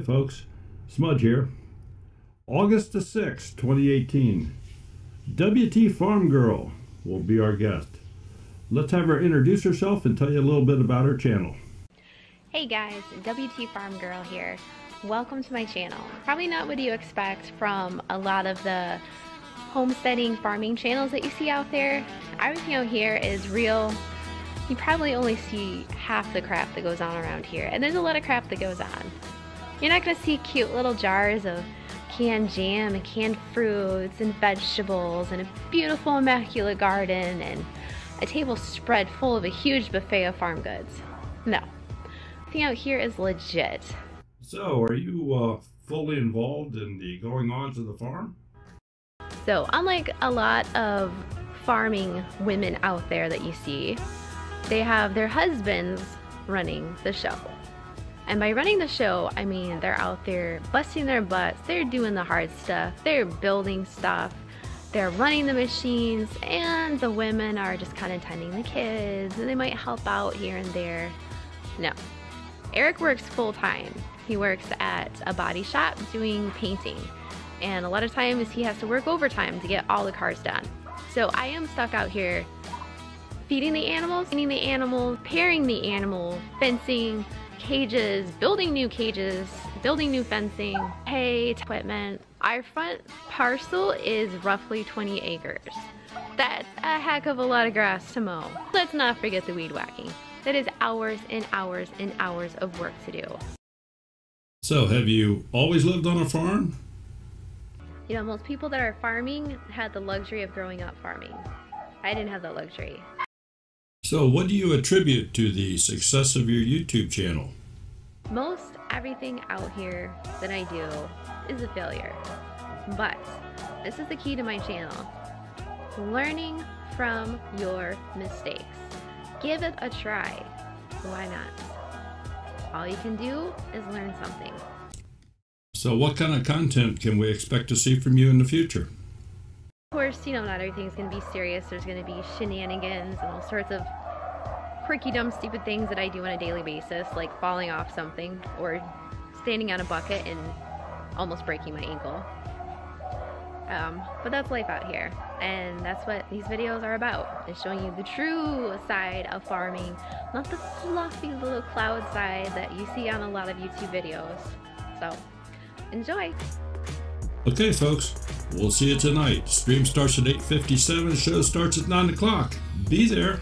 Hi folks, Smudge here. August the 6th, 2018. WTFarm girl will be our guest. Let's have her introduce herself and tell you a little bit about her channel. Hey guys, WTFarm girl here. Welcome to my channel. Probably not what you expect from a lot of the homesteading farming channels that you see out there. Everything out here is real. You probably only see half the crap that goes on around here, and there's a lot of crap that goes on. You're not going to see cute little jars of canned jam and canned fruits and vegetables and a beautiful immaculate garden and a table spread full of a huge buffet of farm goods. No. Everything out here is legit. So, are you fully involved in the going-ons of the farm? So, unlike a lot of farming women out there that you see, they have their husbands running the show. And by running the show, I mean they're out there busting their butts, they're doing the hard stuff, they're building stuff, they're running the machines, and the women are just kind of tending the kids, and they might help out here and there. No. Eric works full-time. He works at a body shop doing painting, and a lot of times he has to work overtime to get all the cars done. So I am stuck out here feeding the animals, cleaning the animals, pairing the animal, fencing, cages, building new fencing, hay, equipment. Our front parcel is roughly 20 acres. That's a heck of a lot of grass to mow. Let's not forget the weed whacking. That is hours and hours and hours of work to do. So, have you always lived on a farm? You know, most people that are farming had the luxury of growing up farming. I didn't have that luxury. So, what do you attribute to the success of your YouTube channel? Most everything out here that I do is a failure. But this is the key to my channel. Learning from your mistakes. Give it a try. Why not? All you can do is learn something. So what kind of content can we expect to see from you in the future? Of course, you know, not everything's going to be serious. There's going to be shenanigans and all sorts of quirky, dumb, stupid things that I do on a daily basis, like falling off something or standing on a bucket and almost breaking my ankle. But that's life out here, and that's what these videos are about, is showing you the true side of farming, not the fluffy little cloud side that you see on a lot of YouTube videos. So, enjoy! Okay folks, we'll see you tonight. Stream starts at 8:57, show starts at 9 o'clock. Be there!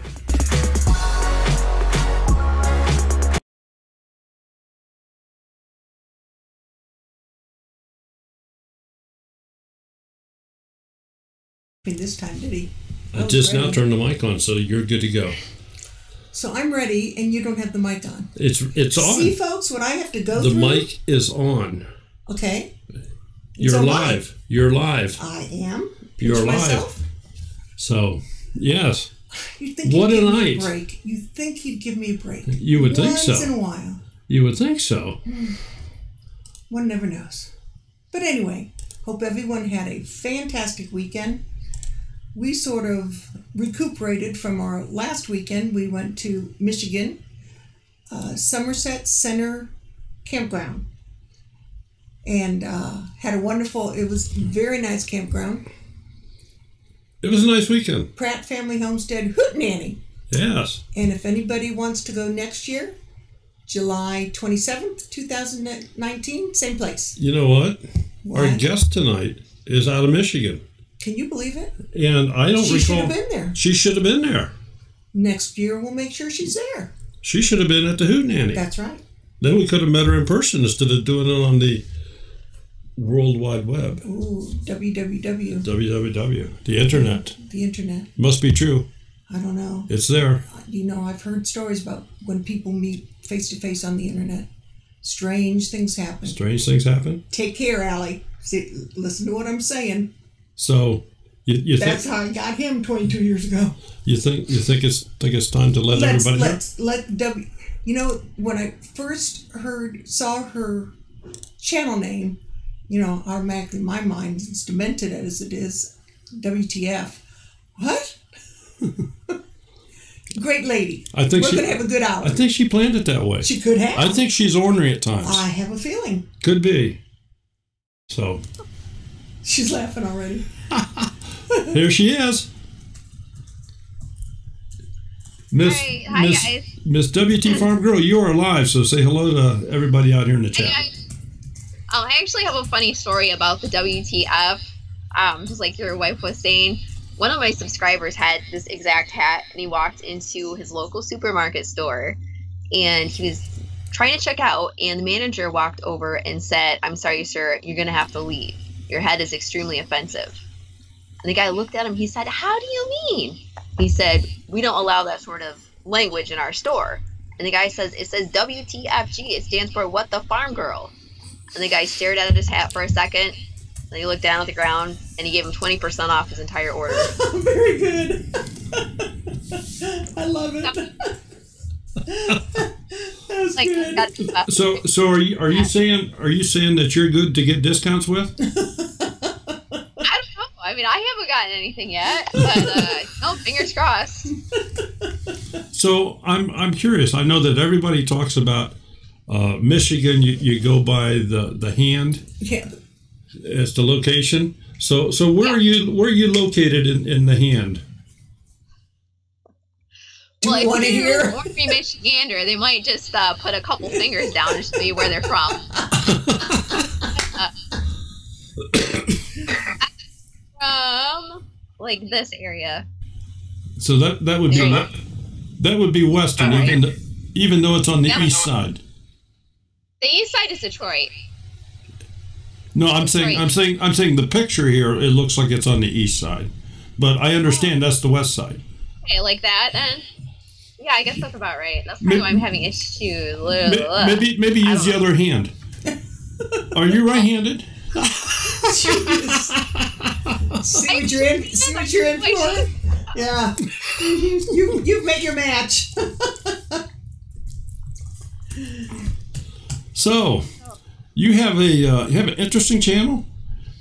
This time, did he? I just now turned the mic on, so you're good to go. So I'm ready, and you don't have the mic on. It's on. See, folks, what I have to go through? The mic is on. Okay. You're live. Mic. You're live. I am. You're live. Myself? So, yes. You'd think what he'd give a me night. A break. You'd think he'd give me a break. You would think so. Once in a while. You would think so. One never knows. But anyway, hope everyone had a fantastic weekend. We sort of recuperated from our last weekend. We went to Michigan, Somerset Center Campground, and had a wonderful, it was a very nice campground. It was a nice weekend. Pratt Family Homestead Hootenanny. Yes. And if anybody wants to go next year, July 27th, 2019, same place. You know what? Our guest tonight is out of Michigan. Can you believe it? And I don't recall. She should have been there. She should have been there. Next year, we'll make sure she's there. She should have been at the Hootenanny. That's right. Then we could have met her in person instead of doing it on the World Wide Web. Ooh, www. www. The internet. The internet. Must be true. I don't know. It's there. You know, I've heard stories about when people meet face to face on the internet. Strange things happen. Strange things happen? Take care, Allie. See, listen to what I'm saying. So, you that's how I got him 22 years ago. You think it's time to let everybody know? You know, when I first saw her channel name, you know, automatically my mind is demented as it is. WTF? What? Great lady. I think we're going to have a good hour. I think she planned it that way. She could have. I think she's ornery at times. I have a feeling. Could be. So. She's laughing already. Here she is. Hi guys. Miss WTFarm Girl, you are live, so say hello to everybody out here in the chat. I actually have a funny story about the WTF. Just like your wife was saying, one of my subscribers had this exact hat, and he walked into his local supermarket store, and he was trying to check out, and the manager walked over and said, "I'm sorry, sir, you're going to have to leave. Your head is extremely offensive." And the guy looked at him. He said, "How do you mean?" He said, "We don't allow that sort of language in our store." And the guy says, "It says WTFG. It stands for What the Farm Girl." And the guy stared at his hat for a second. Then he looked down at the ground, and he gave him 20% off his entire order. Very good. I love it. That's like, good. So are you saying that you're good to get discounts with? I don't know. I mean, I haven't gotten anything yet, but no, fingers crossed. So I'm curious. I know that everybody talks about Michigan. You go by the hand. Yeah. As the location. So where are you located in the hand? Well, if you're a Michigander, they might just put a couple fingers down and show you where they're from. From like this area. So that would be Western, right. even though it's on the east side. The east side is Detroit. No, I'm saying the picture here. It looks like it's on the east side, but I understand that's the west side. Okay, like that then. Yeah, I guess that's about right. That's probably why I'm having issues. Maybe use the other hand. Are you right-handed? See what you're in for? Yeah. You've made your match. So, you have an interesting channel.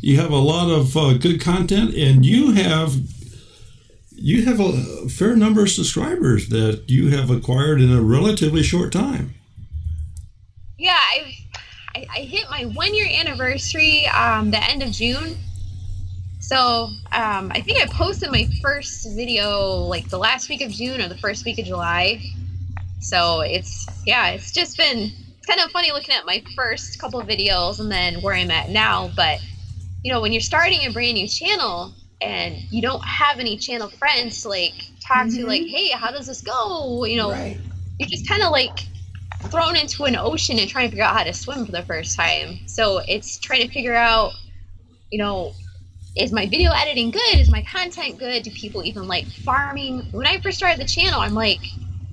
You have a lot of good content, and you have a fair number of subscribers that you have acquired in a relatively short time. Yeah, I hit my 1-year anniversary the end of June. So I think I posted my first video like the last week of June or the first week of July. So it's just been kind of funny looking at my first couple of videos and then where I'm at now. But you know, when you're starting a brand new channel and you don't have any channel friends to like talk to, like, hey, how does this go? You know, right. You're just kind of like thrown into an ocean and trying to figure out how to swim for the first time. So it's trying to figure out, you know, is my video editing good? Is my content good? Do people even like farming? When I first started the channel, I'm like,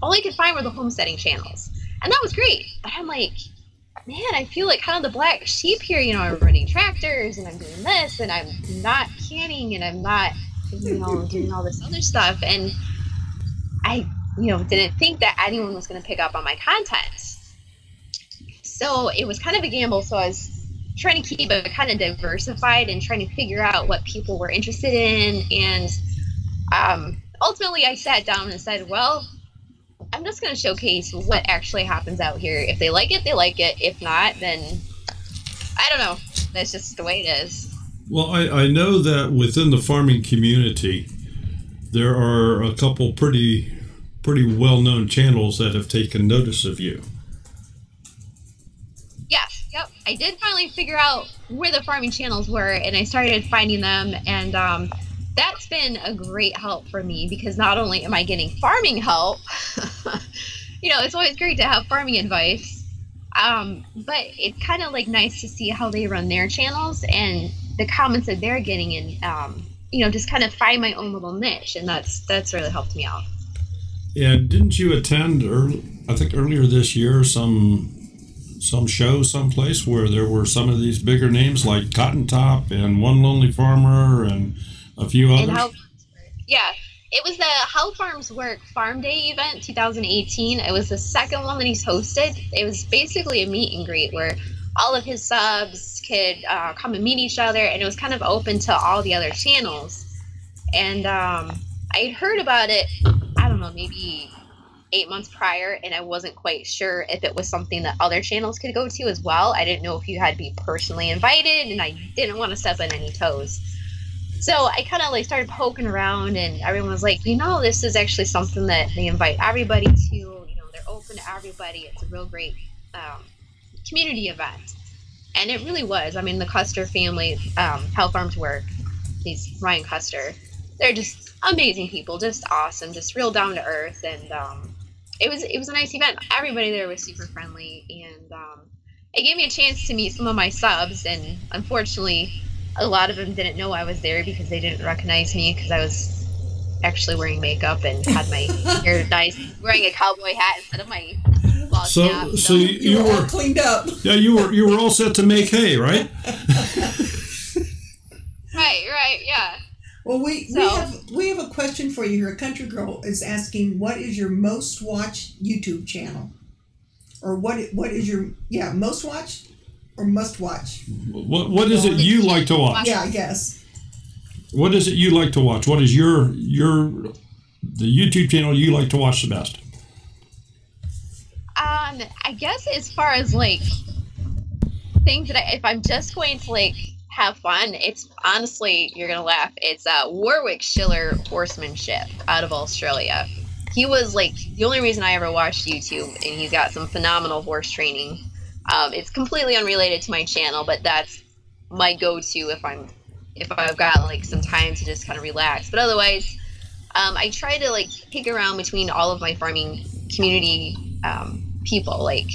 all I could find were the homesteading channels. And that was great. But I'm like, man, I feel like kind of the black sheep here. You know, I'm running tractors and I'm doing this and I'm not canning and I'm not, you know, doing all this other stuff. And I, you know, didn't think that anyone was going to pick up on my content. So it was kind of a gamble. So I was trying to keep it kind of diversified and trying to figure out what people were interested in. And ultimately I sat down and said, well, I'm just going to showcase what actually happens out here. If they like it, they like it. If not, then I don't know. That's just the way it is. Well, I know that within the farming community, there are a couple pretty well-known channels that have taken notice of you. Yes, yep. I did finally figure out where the farming channels were, and I started finding them, and that's been a great help for me because not only am I getting farming help, you know, it's always great to have farming advice, but it's kind of like nice to see how they run their channels and the comments that they're getting, and you know, just kind of find my own little niche, and that's really helped me out. And didn't you attend I think earlier this year some show someplace where there were some of these bigger names like Cotton Top and One Lonely Farmer and a few others? Yeah, it was the How Farms Work Farm Day event 2018. It was the second one that he's hosted. It was basically a meet and greet where all of his subs could come and meet each other, and it was kind of open to all the other channels. And I had heard about it, I don't know, maybe 8 months prior, and I wasn't quite sure if it was something that other channels could go to as well. I didn't know if you had to be personally invited, and I didn't want to step on any toes. So I kind of like started poking around, and everyone was like, this is actually something that they invite everybody to. They're open to everybody. It's a real great community event. And it really was. I mean, the Custer family, How Farms Work, these Ryan Custer, they're just amazing people, just awesome, just real down to earth. And it was a nice event. Everybody there was super friendly, and it gave me a chance to meet some of my subs. And unfortunately, a lot of them didn't know I was there because they didn't recognize me because I was actually wearing makeup and had my hair nice, wearing a cowboy hat instead of my ball cap. So you were all cleaned up. Yeah, you were all set to make hay, right? Right, yeah. Well, we have a question for you here. A country girl is asking, what is your most watched YouTube channel, or what is your most watched or must watch? What is it you like to watch? Yeah, I guess. What is it you like to watch? What is the YouTube channel you like to watch the best? I guess as far as like things that if I'm just going to like have fun, it's honestly, you're gonna laugh, it's Warwick Schiller Horsemanship out of Australia. He was like the only reason I ever watched YouTube, and he's got some phenomenal horse training. It's completely unrelated to my channel, but that's my go-to if I've got like some time to just kind of relax. But otherwise, I try to like pick around between all of my farming community people, like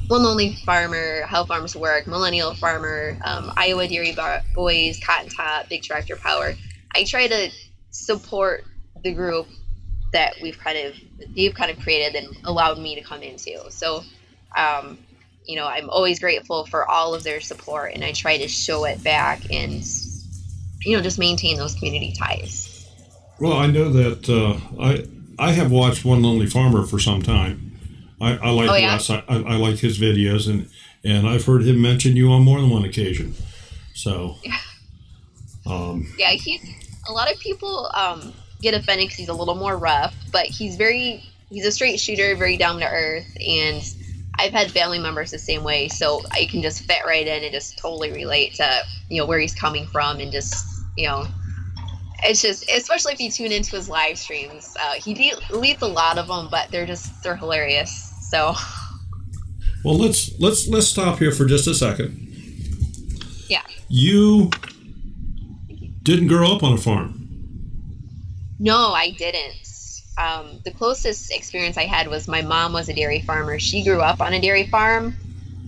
One Lonely Farmer, How Farms Work, Millennial Farmer, Iowa Dairy Boys, Cotton Top, Big Tractor Power. I try to support the group that they've kind of created and allowed me to come into. So, I'm always grateful for all of their support, and I try to show it back and, just maintain those community ties. Well, I know that I have watched One Lonely Farmer for some time. I like Wes. I like his videos, and I've heard him mention you on more than one occasion. So, he's a lot of people get offended because he's a little more rough, but he's a straight shooter, very down to earth, and I've had family members the same way, so I can just fit right in and just totally relate to where he's coming from, and just it's just, especially if you tune into his live streams, he deletes a lot of them, but they're hilarious. So, well, let's stop here for just a second. Yeah. You didn't grow up on a farm. No, I didn't. The closest experience I had was my mom was a dairy farmer. She grew up on a dairy farm,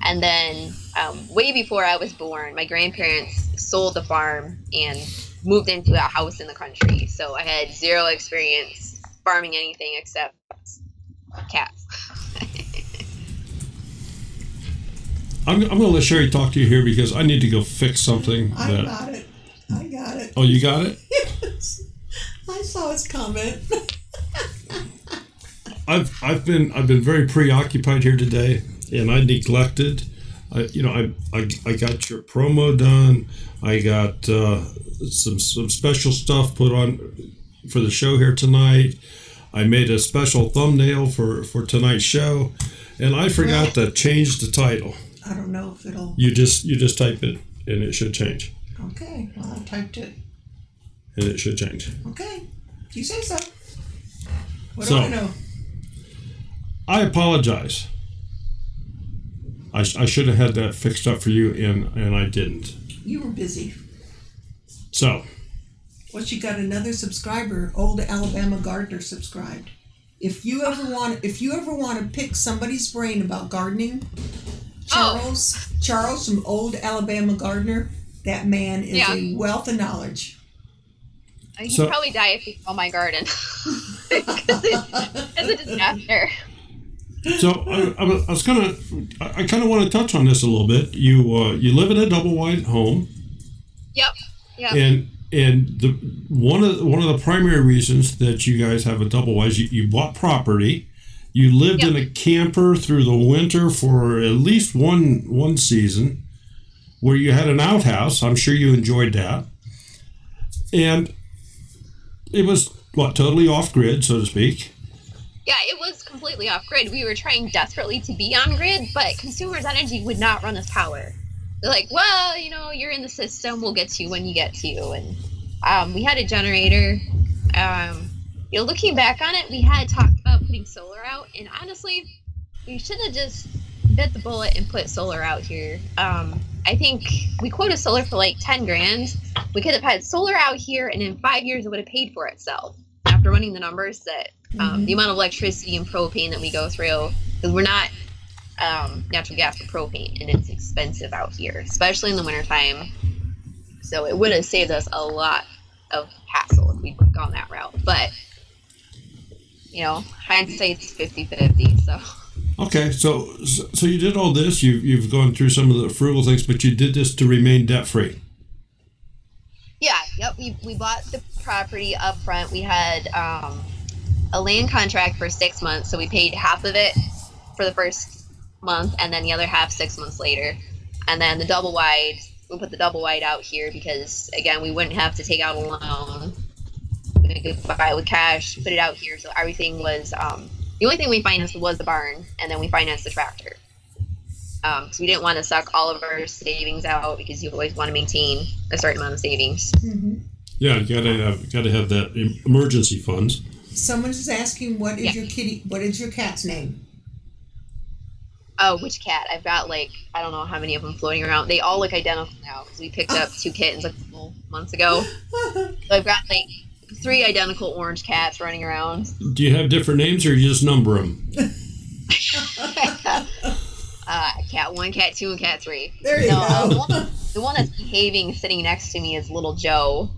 and then way before I was born, my grandparents sold the farm and moved into a house in the country. So I had zero experience farming anything except cats. I'm going to let Sherry talk to you here because I need to go fix something. I got it. Oh, you got it? Yes. I saw his comment. I've been very preoccupied here today, and I neglected. I got your promo done. I got some special stuff put on for the show here tonight. I made a special thumbnail for tonight's show, and I forgot to change the title. I don't know if it'll. You just type it, and it should change. Okay, well, I typed it. And it should change. Okay, you say so. What do I know? I apologize. I should have had that fixed up for you, and I didn't. You were busy. So. Well, she got another subscriber. Old Alabama Gardener subscribed. If you ever want to pick somebody's brain about gardening, Charles from Old Alabama Gardener, that man is a wealth of knowledge. He'd probably die if he saw my garden. It's a disaster. So I kind of want to touch on this a little bit. You live in a double wide home. Yep. And one of the primary reasons that you guys have a double wide is you bought property. You lived in a camper through the winter for at least one season, where you had an outhouse. I'm sure you enjoyed that. And it was totally off grid, so to speak. Yeah, it was completely off grid. We were trying desperately to be on grid, but Consumers Energy would not run us power. They're like, well, you know, you're in the system. We'll get to you when you get to you. And we had a generator. You know, looking back on it, we had talked about putting solar out. And honestly, we should have just bit the bullet and put solar out here. I think we quoted solar for like 10 grand. We could have had solar out here, and in 5 years, it would have paid for itself. After running the numbers, that the amount of electricity and propane that we go through, because we're not natural gas or propane, and it's expensive out here, especially in the wintertime. So it would have saved us a lot of hassle if we'd gone that route. But, you know, hindsight's 50-50, so. Okay, so you did all this. You've gone through some of the frugal things, but you did this to remain debt-free. Yeah, yep. We bought the property up front. We had a land contract for 6 months, so we paid half of it for the first month, and then the other half 6 months later. And then the double wide, we put the double wide out here because, again, we wouldn't have to take out a loan. We could buy it with cash, put it out here, so everything was the only thing we financed was the barn, and then we financed the tractor. Because we didn't want to suck all of our savings out, because you always want to maintain a certain amount of savings. Mm-hmm. Yeah, you gotta have that emergency funds. Someone is asking, what is your cat's name? Oh, which cat? I've got like, I don't know how many of them floating around. They all look identical now because we picked up 2 kittens a couple months ago. So I've got like 3 identical orange cats running around. Do you have different names, or you just number them? Cat 1, cat 2, and cat 3. There you go. The one that's behaving sitting next to me is little Joe.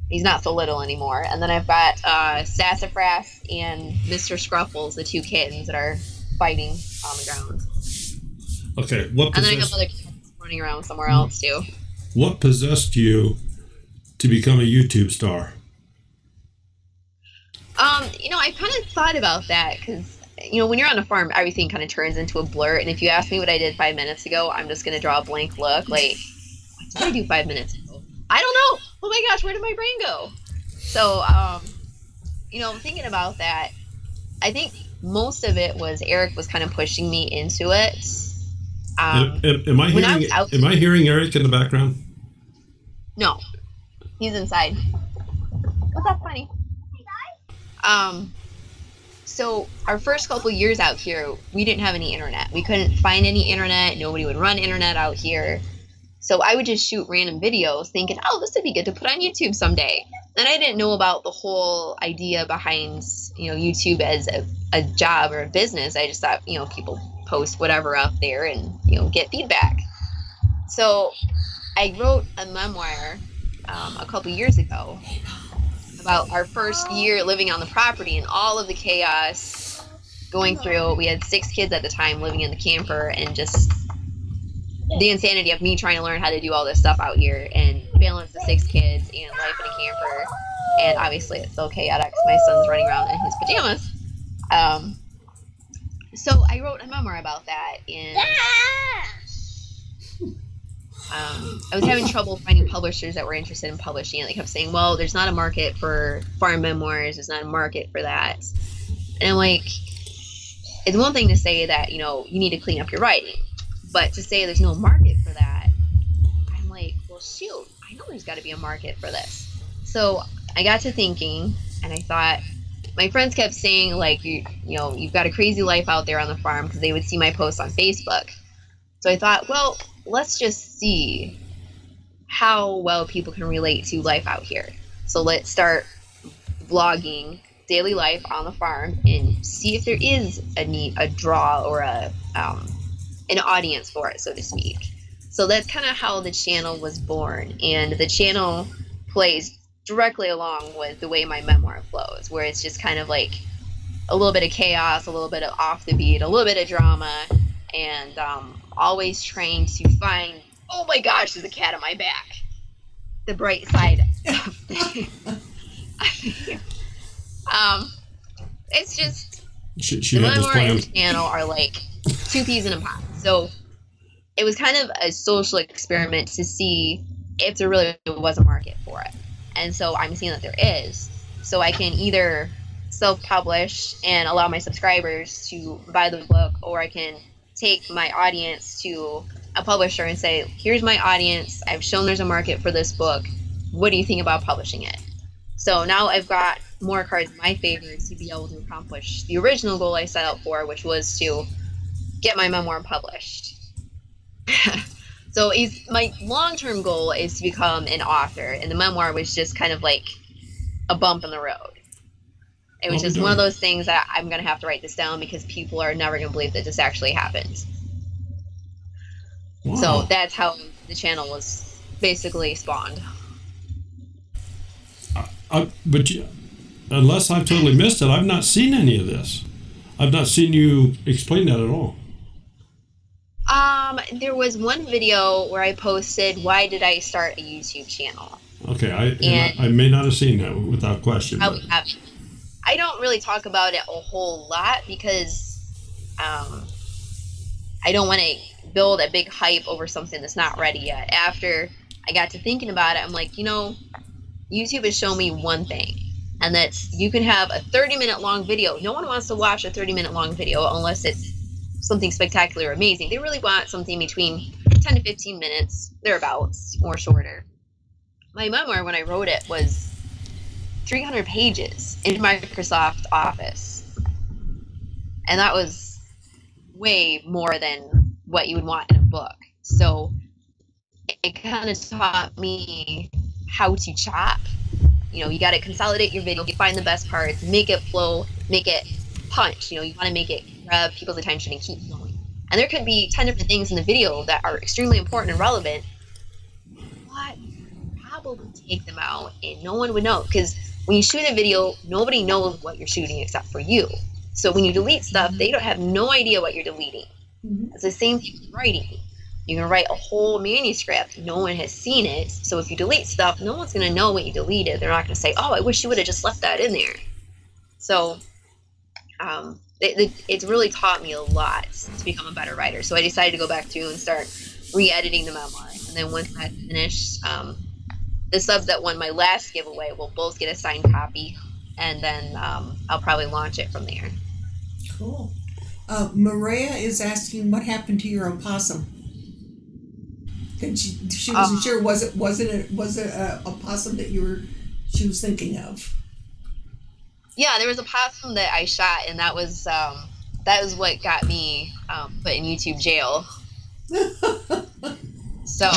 He's not so little anymore. And then I've got Sassafras and Mr. Scruffles, the 2 kittens that are fighting on the ground. Okay, And then I have other kittens running around somewhere else too. What possessed you to become a YouTube star? You know, I kind of thought about that because, you know, when you're on a farm, everything kind of turns into a blur. And if you ask me what I did 5 minutes ago, I'm just going to draw a blank look. Like, what did I do 5 minutes ago? I don't know. Oh my gosh, where did my brain go? So, you know, thinking about that, I think most of it was Eric was kind of pushing me into it. Am I hearing Eric in the background? No, he's inside. What's up, honey? So our first couple years out here, we didn't have any internet. We couldn't find any internet. Nobody would run internet out here. So I would just shoot random videos thinking, oh, this would be good to put on YouTube someday. And I didn't know about the whole idea behind, you know, YouTube as a job or a business. I just thought, you know, people post whatever up there and, you know, get feedback. So I wrote a memoir a couple years ago about our first year living on the property and all of the chaos going through. We had 6 kids at the time living in the camper, and just the insanity of me trying to learn how to do all this stuff out here and balance the 6 kids and life in a camper. And obviously it's so chaotic. My son's running around in his pajamas. So I wrote a memoir about that, and I was having trouble finding publishers that were interested in publishing it. They kept saying, well, there's not a market for farm memoirs. There's not a market for that. And I'm like, it's one thing to say that, you know, you need to clean up your writing. But to say there's no market for that, I'm like, well, shoot, I know there's got to be a market for this. So I got to thinking, and I thought, my friends kept saying, like, you know, you've got a crazy life out there on the farm, because they would see my posts on Facebook. So I thought, well, let's just see how well people can relate to life out here. So let's start vlogging daily life on the farm and see if there is a draw or an audience for it, so to speak. So that's kind of how the channel was born, and the channel plays directly along with the way my memoir flows, where it's just kind of like a little bit of chaos, a little bit of off the beat, a little bit of drama, and always trying to find, oh my gosh, there's a cat on my back, the bright side of things. It's just she the had this memoir plan. and the channel are like 2 peas in a pod. So it was kind of a social experiment to see if there really was a market for it. And so I'm seeing that there is. So I can either self-publish and allow my subscribers to buy the book, or I can take my audience to a publisher and say, here's my audience, I've shown there's a market for this book, what do you think about publishing it? So now I've got more cards in my favor to be able to accomplish the original goal I set out for, which was to get my memoir published. So my long-term goal is to become an author, and the memoir was just kind of like a bump in the road. It was just one of those things that I'm going to have to write this down because people are never going to believe that this actually happened. Wow. So that's how the channel was basically spawned. Unless I've totally missed it, I've not seen any of this. I've not seen you explain that at all. There was one video where I posted, why did I start a YouTube channel? Okay, I may not have seen that without question. I don't really talk about it a whole lot because I don't want to build a big hype over something that's not ready yet. After I got to thinking about it, I'm like, YouTube has shown me one thing, and that's you can have a 30-minute long video. No one wants to watch a 30-minute long video unless it's something spectacular or amazing. They really want something between 10 to 15 minutes, thereabouts, or shorter. My memoir, when I wrote it, was 300 pages in Microsoft Office. And that was way more than what you would want in a book. So it kind of taught me how to chop. You got to consolidate your video, find the best parts, make it flow, make it punch. You want to make it grab people's attention and keep going. And there could be 10 different things in the video that are extremely important and relevant, but probably take them out and no one would know, because when you shoot a video, nobody knows what you're shooting except for you. So when you delete stuff, they don't have no idea what you're deleting. It's the same thing with writing. You can write a whole manuscript, no one has seen it, so if you delete stuff, no one's going to know what you deleted. They're not going to say, oh, I wish you would have just left that in there. So it's really taught me a lot to become a better writer. So I decided to go back through and start re-editing the memoir. And then once I finished, the subs that won my last giveaway will both get a signed copy, and then I'll probably launch it from there. Cool. Maria is asking, what happened to your opossum? And she wasn't sure. Was it a opossum that she was thinking of? Yeah, there was a possum that I shot, and that was what got me put in YouTube jail. So,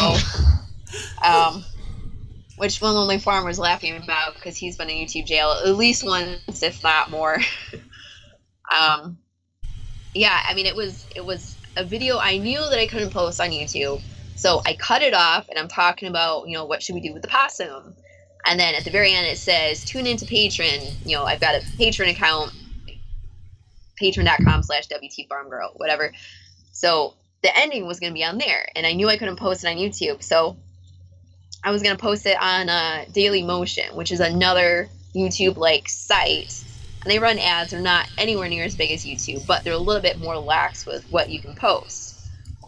which One Lonely Farmer was laughing about because he's been in YouTube jail at least once, if not more. Yeah, I mean, it was a video I knew that I couldn't post on YouTube, so I cut it off, and I'm talking about, what should we do with the possum? And then at the very end, it says, tune into Patreon. I've got a Patreon account, patreon.com/WTFarmGirl, whatever. So the ending was going to be on there, and I knew I couldn't post it on YouTube, so I was going to post it on Daily Motion, which is another YouTube-like site. And they run ads. They're not anywhere near as big as YouTube, but they're a little bit more lax with what you can post.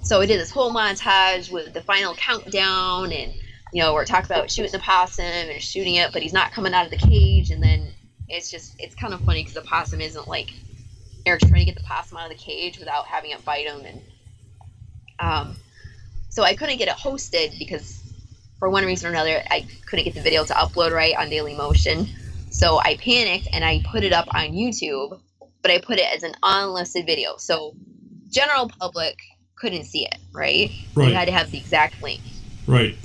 So I did this whole montage with the final countdown, and we're talking about shooting the possum and shooting it, but he's not coming out of the cage. And then it's kind of funny because the possum isn't like Eric's trying to get the possum out of the cage without having it bite him. And so I couldn't get it hosted because for one reason or another, I couldn't get the video to upload right on Daily Motion. So I panicked and I put it up on YouTube, but I put it as an unlisted video. So general public couldn't see it, right? Right. They had to have the exact link. Right.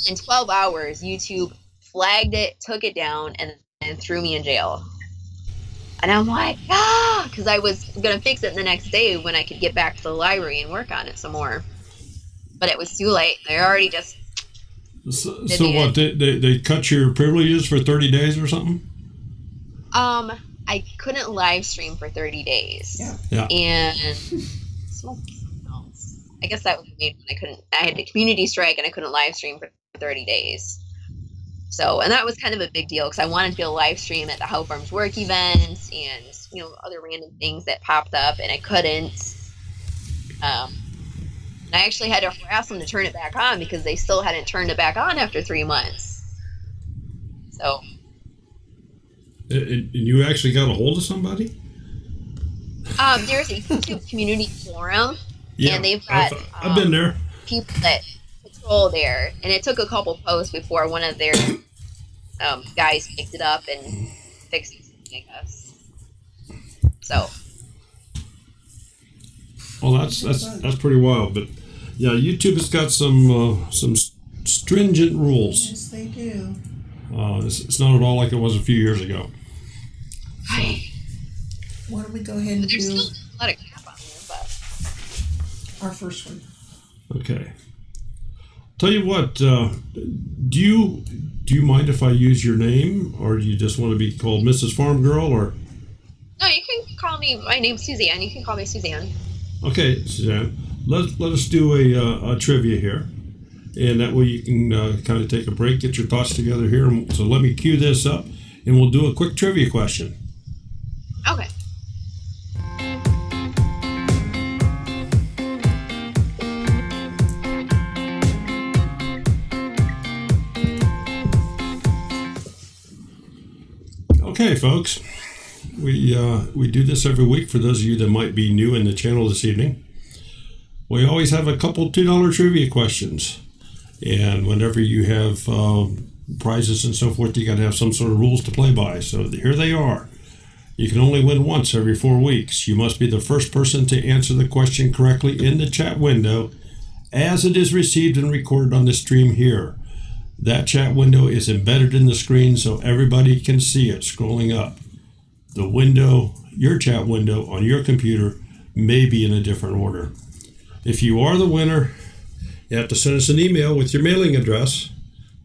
In 12 hours, YouTube flagged it, took it down, and threw me in jail. And I'm like, because I was going to fix it the next day when I could get back to the library and work on it some more. But it was too late. They already just... So what, they cut your privileges for 30 days or something? I couldn't live stream for 30 days. Yeah. And I guess that was made when I had a community strike and I couldn't live stream for 30 days. So, and that was kind of a big deal because I wanted to be able to live stream at the How Farms Work events and, other random things that popped up, and I couldn't. And I actually had to harass them to turn it back on because they still hadn't turned it back on after 3 months. So. And you actually got a hold of somebody? There's a YouTube community forum, Yeah, and they've got I've been there. people that patrol there, and it took a couple posts before one of their guys picked it up and fixed it, I guess. So. Well, that's pretty wild, but yeah, YouTube has got some stringent rules. Yes, they do. It's not at all like it was a few years ago. So. Why don't we go ahead and There's do still a lot of crap on there, but our first one? Okay. Tell you what, do you mind if I use your name, or do you just want to be called Mrs. Farm Girl, or? no, you can call me. My name's Suzanne. You can call me Suzanne. Okay, Suzanne. Let us do a trivia here, and that way you can kind of take a break, get your thoughts together here. So let me cue this up, and we'll do a quick trivia question. Okay. Okay, folks. We do this every week for those of you that might be new in the channel this evening. We always have a couple $2 trivia questions, and whenever you have prizes and so forth, you got to have some sort of rules to play by. So here they are. You can only win once every 4 weeks. You must be the first person to answer the question correctly in the chat window as it is received and recorded on the stream here. That chat window is embedded in the screen so everybody can see it scrolling up. The window, your chat window on your computer, may be in a different order. If you are the winner, you have to send us an email with your mailing address.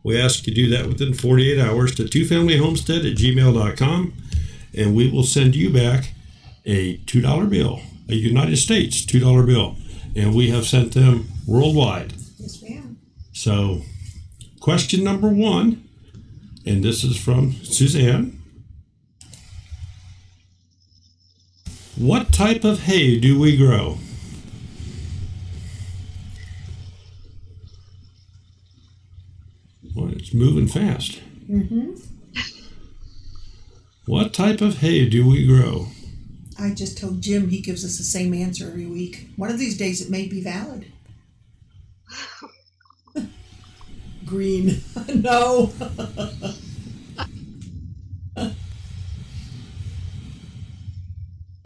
We ask you to do that within 48 hours to twofamilyhomestead@gmail.com, and we will send you back a $2 bill, a United States $2 bill, and we have sent them worldwide. Yes, ma'am. So, question number 1, and this is from Suzanne. What type of hay do we grow? Well, it's moving fast. Mm-hmm. What type of hay do we grow? I just told Jim he gives us the same answer every week. One of these days it may be valid. Green. No.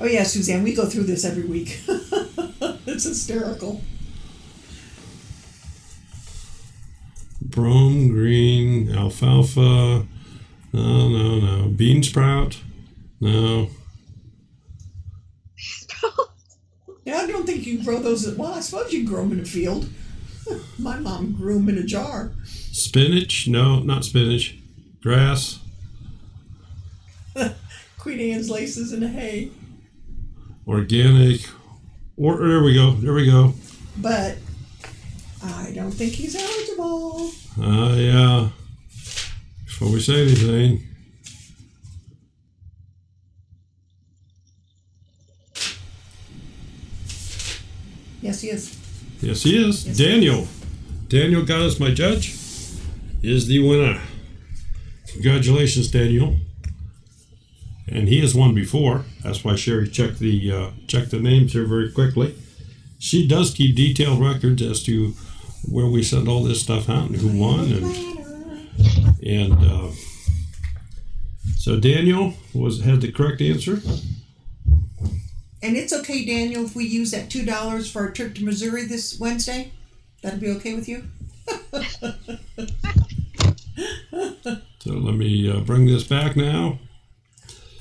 Oh yeah, Suzanne, we go through this every week. It's hysterical. Brome, green, alfalfa. No. Bean sprout. No. Yeah, I don't think you grow those. Well, I suppose you grow them in a field. My mom grew them in a jar. Spinach? No, not spinach. Grass. Queen Anne's laces and hay. Organic. Or there we go. But I don't think he's eligible. Yeah. Before we say anything. Yes, he is. Yes, he is. Yes, Daniel. Daniel got us, my judge, is the winner. Congratulations, Daniel. And he has won before. That's why Sherry checked the names here very quickly. She does keep detailed records as to where we send all this stuff out and who won. And so Daniel had the correct answer. And it's okay, Daniel, if we use that $2 for our trip to Missouri this Wednesday? That'll be okay with you? So let me bring this back now.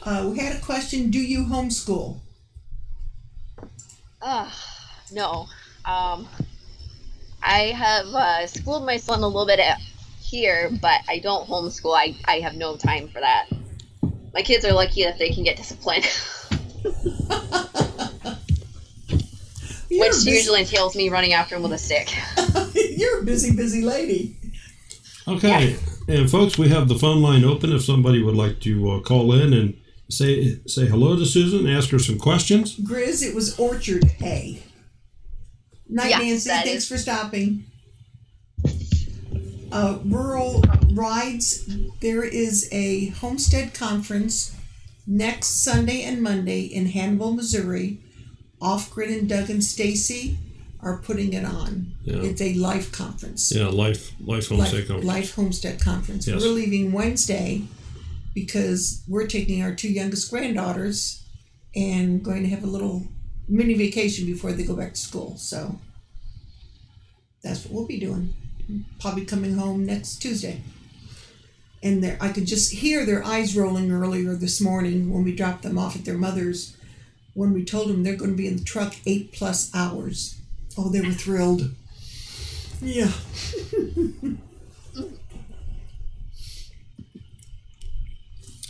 We had a question, do you homeschool? No. I have schooled my son a little bit here, but I don't homeschool. I have no time for that. My kids are lucky that they can get disciplined. Which usually entails me running after him with a stick. You're a busy lady. Okay, yeah. And folks, we have the phone line open if somebody would like to call in and say hello to Susan, ask her some questions. Grizz, it was orchard hay. Night, yes, Nancy. Thanks for stopping. rural rides. There is a Homestead conference next Sunday and Monday in Hannibal, Missouri. Off Grid and Doug and Stacy are putting it on. Yeah. It's a life conference. Yeah, life homestead conference. Life homestead conference. Yes. We're leaving Wednesday because we're taking our 2 youngest granddaughters and going to have a little mini vacation before they go back to school. So that's what we'll be doing. Probably coming home next Tuesday. And I could just hear their eyes rolling earlier this morning when we dropped them off at their mother's, when we told them they're going to be in the truck 8+ hours. Oh, they were thrilled. Yeah.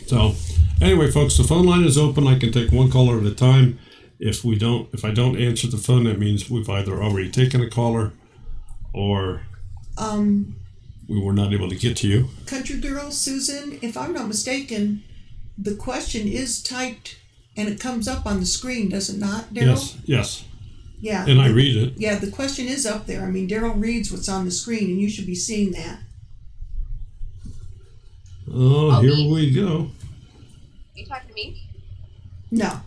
So, anyway, folks, the phone line is open. I can take one caller at a time. If I don't answer the phone, that means we've either already taken a caller or we were not able to get to you. Country girl Susan, if I'm not mistaken, the question is typed and it comes up on the screen, does it not, Daryl? Yes. Yeah. And I read it. Yeah, the question is up there. I mean, Daryl reads what's on the screen, and you should be seeing that. Oh, here we go. Are you talking to me? No.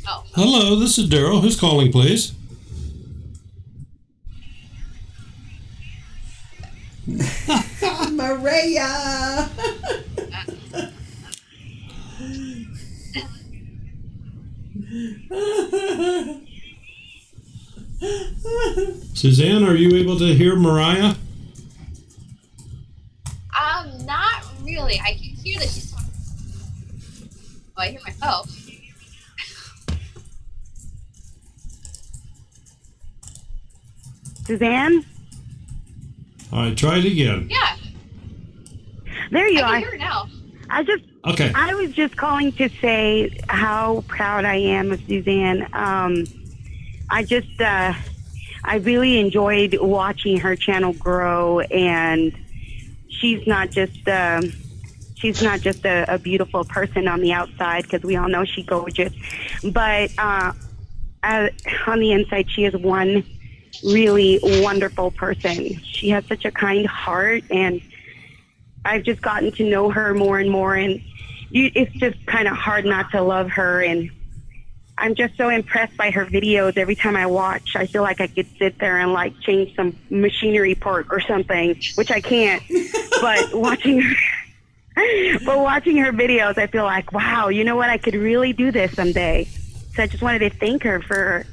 Oh. Hello, this is Daryl. Who's calling, please? Maria. Suzanne, are you able to hear Mariah? Not really. I can hear that she's talking. Oh, I hear myself. Suzanne? All right, try it again. Yeah. There you are. I can hear her now. I was just calling to say how proud I am of Suzanne. I really enjoyed watching her channel grow, and she's not just a beautiful person on the outside, because we all know she's gorgeous, but on the inside, she is one really wonderful person. She has such a kind heart, and I've just gotten to know her more and more, and it's just kind of hard not to love her. And I'm just so impressed by her videos. Every time I watch, I feel like I could sit there and like change some machinery part or something, which I can't. But watching her videos, I feel like, wow, you know what? I could really do this someday. So I just wanted to thank her for,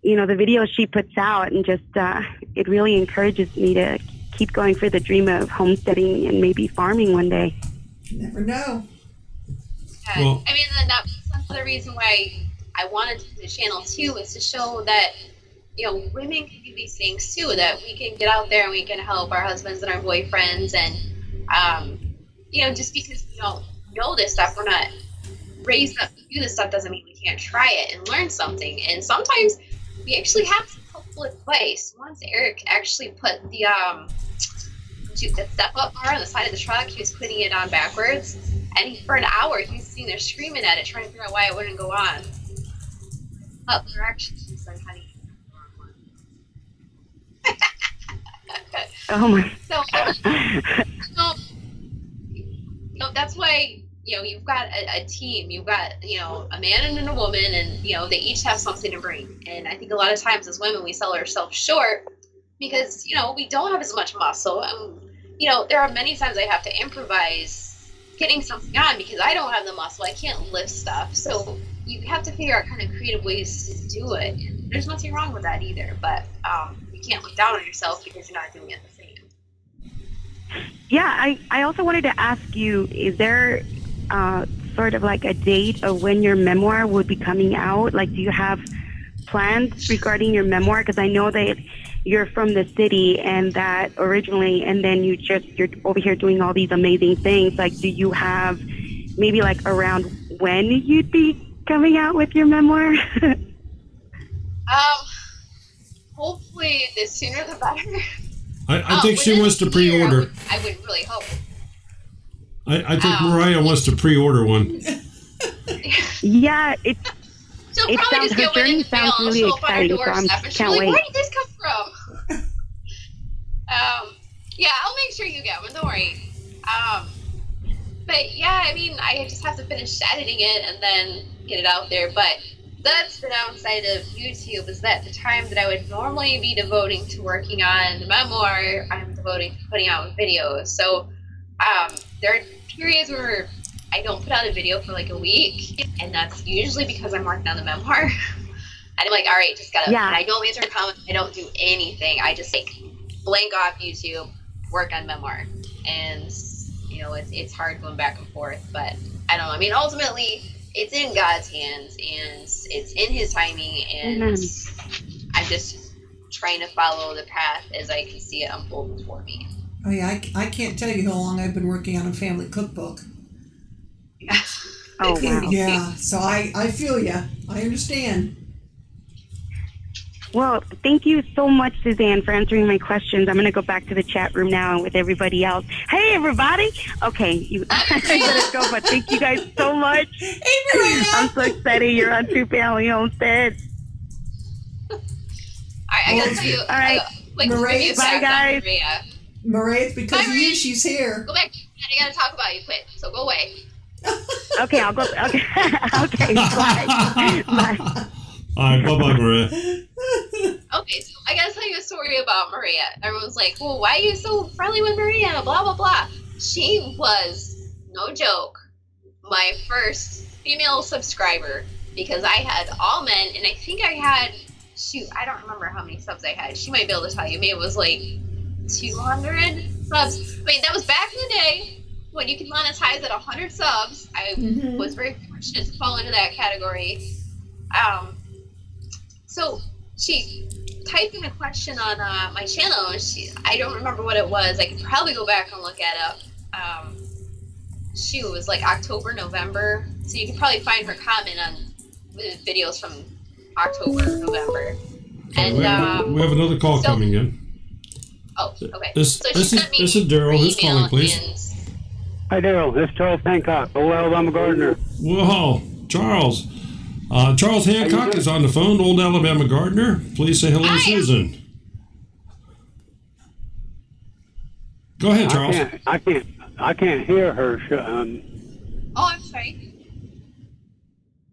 the videos she puts out, and just it really encourages me to keep going for the dream of homesteading and maybe farming one day. You never know. Well, I mean, that's the reason why I wanted to do the channel too, is to show that, women can do these things too, that we can get out there and we can help our husbands and our boyfriends, and, just because we don't know this stuff, we're not raised up to do this stuff, doesn't mean we can't try it and learn something. And sometimes we actually have some helpful advice. Once Eric actually put the step-up bar on the side of the truck, he was putting it on backwards, and for an hour he was sitting there screaming at it, trying to figure out why it wouldn't go on. Up directions. He's like, honey, oh my. So, that's why, you've got a team, you've got, a man and a woman, and, they each have something to bring. And I think a lot of times as women, we sell ourselves short because, we don't have as much muscle. And, there are many times I have to improvise getting something on because I don't have the muscle. I can't lift stuff. So you have to figure out kind of creative ways to do it. And there's nothing wrong with that either. But you can't look down on yourself because you're not doing it the same. Yeah, I also wanted to ask you, is there sort of like a date of when your memoir would be coming out? Like, do you have plans regarding your memoir? Because I know that you're from the city, and that originally, and then you're over here doing all these amazing things. Like, do you have maybe like around when you'd be coming out with your memoir? Hopefully the sooner the better. I think she wants to pre-order. I would really hope. I think Mariah wants to pre-order one. Yeah, She'll it probably sounds, just her get one in journey the mail sounds and really show up on our exciting, so I doorstep, and she'll can't be like, wait. where did this come from? Yeah, I'll make sure you get one. Don't worry. But yeah, I mean, I just have to finish editing it and then get it out there. But that's the downside of YouTube, is that the time that I would normally be devoting to working on the memoir, I'm devoting to putting out videos. So there are periods where I don't put out a video for like a week, and that's usually because I'm working on the memoir. And I'm like, all right, just gotta, Yeah. I don't answer comments, I don't do anything. I just like blank off YouTube, work on memoir. And, you know, it's hard going back and forth, but I don't know. I mean, ultimately, it's in God's hands, and it's in His timing, and I'm just trying to follow the path as I can see it unfold before me. Oh yeah, I can't tell you how long I've been working on a family cookbook. Oh, wow. Yeah, so I feel ya. I understand. Well, thank you so much, Suzanne, for answering my questions. I'm going to go back to the chat room now and with everybody else. Hey, everybody. Okay, I better go, but thank you guys so much. Hey, Maria. I'm so excited you're on Two Family Homestead. All right, I gotta tell you. All right. Maria, bye, guys. Maria, it's because Bye, of you Maria. she's here. Go back. I gotta talk about you quick, so go away. Okay, I'll go. Okay, okay, bye. Bye. All right, bye-bye, Maria. Okay, so I gotta tell you a story about Maria. Everyone's like, well, why are you so friendly with Maria? Blah, blah, blah. She was, no joke, my first female subscriber, because I had all men, and I think I had, shoot, I don't remember how many subs I had. She might be able to tell you. Maybe it was like 200 subs. I mean, that was back in the day when you could monetize at 100 subs. I was very fortunate to fall into that category. So she typed in a question on my channel. I don't remember what it was. I could probably go back and look it up. It was like October, November. So you can probably find her comment on the videos from October, November. And we have another call coming in. Oh, okay. This is Daryl. Who's calling, please? Hi, Daryl. This is Charles Hancock, old Alabama gardener. Whoa, Charles. Charles Hancock is on the phone, old Alabama gardener. Please say hello to Susan. Go ahead, Charles. I can't hear her. Oh, I'm sorry.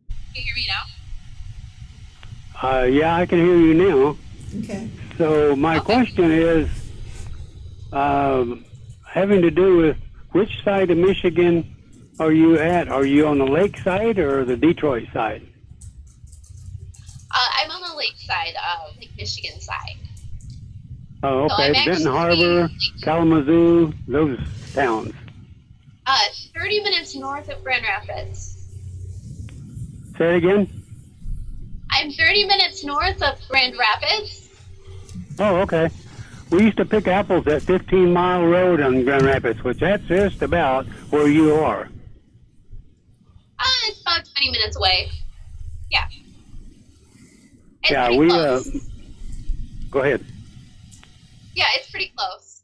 Can you hear me now? Yeah, I can hear you now. Okay. So my question is having to do with which side of Michigan are you at? Are you on the lake side or the Detroit side? I'm on the lake side, Lake Michigan side. Oh, So okay. I'm Benton actually, Harbor, Kalamazoo, those towns. 30 minutes north of Grand Rapids. Say it again? I'm 30 minutes north of Grand Rapids. Oh, okay. We used to pick apples at 15 Mile Road on Grand Rapids, which that's just about where you are. It's about 20 minutes away. Yeah. It's Yeah, pretty close. Go ahead. Yeah, it's pretty close.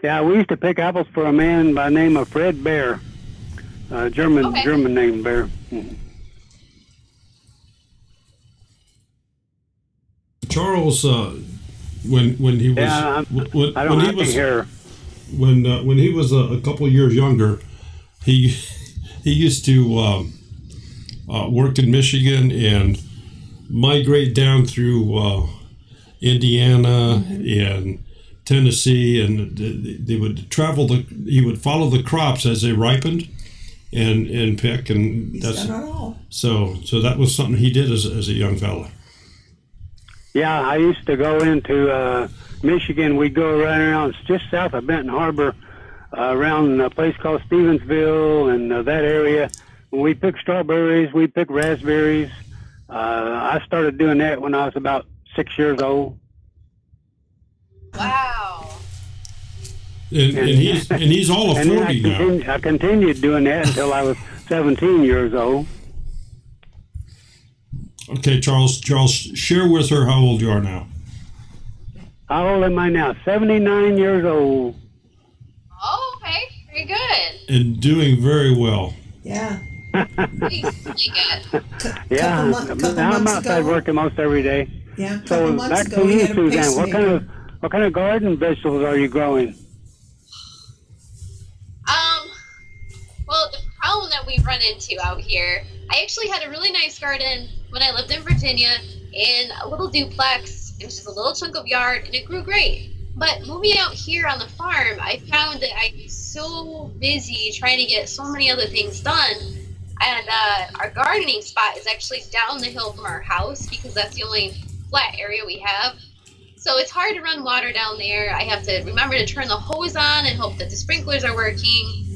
Yeah, we used to pick apples for a man by the name of Fred Bear, German name Bear. Charles, when he was when he was a couple of years younger, he used to work in Michigan and migrate down through Indiana and Tennessee, and they would travel. He would follow the crops as they ripened, and pick, and He's done it all. So that was something he did as a young fella. Yeah, I used to go into Michigan. We'd go right around just south of Benton Harbor, around a place called Stevensville and that area. When we pick strawberries, we pick raspberries. I started doing that when I was about 6 years old. Wow. And he's all of 40 now. I continued doing that until I was 17 years old. Okay, Charles, share with her how old you are now. How old am I now? 79 years old. Oh, okay. Very good. And doing very well. Yeah. Really good. Yeah, I'm outside working most every day. Yeah, a couple So months back ago to he you, had a Suzanne. pacemaker. what kind of garden vegetables are you growing? Well, the problem that we run into out here, I actually had a really nice garden when I lived in Virginia in a little duplex. It was just a little chunk of yard, and it grew great. But moving out here on the farm, I found that I'm so busy trying to get so many other things done. And our gardening spot is actually down the hill from our house because that's the only flat area we have. So it's hard to run water down there. I have to remember to turn the hose on and hope that the sprinklers are working.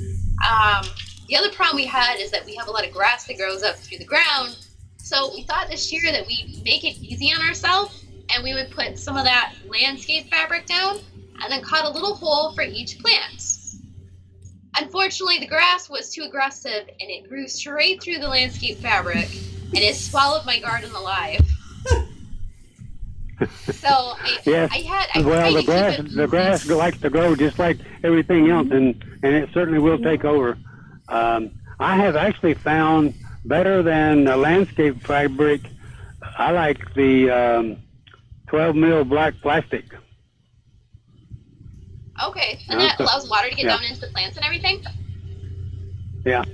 The other problem we had is that we have a lot of grass that grows up through the ground. So we thought this year that we'd make it easy on ourselves and we would put some of that landscape fabric down and then cut a little hole for each plant. Unfortunately, the grass was too aggressive and it grew straight through the landscape fabric and it swallowed my garden alive. So the grass likes to grow just like everything else, and it certainly will take over. I have actually found better than landscape fabric. I like the 12 mil black plastic. Okay, and that allows water to get down into the plants and everything? Yeah.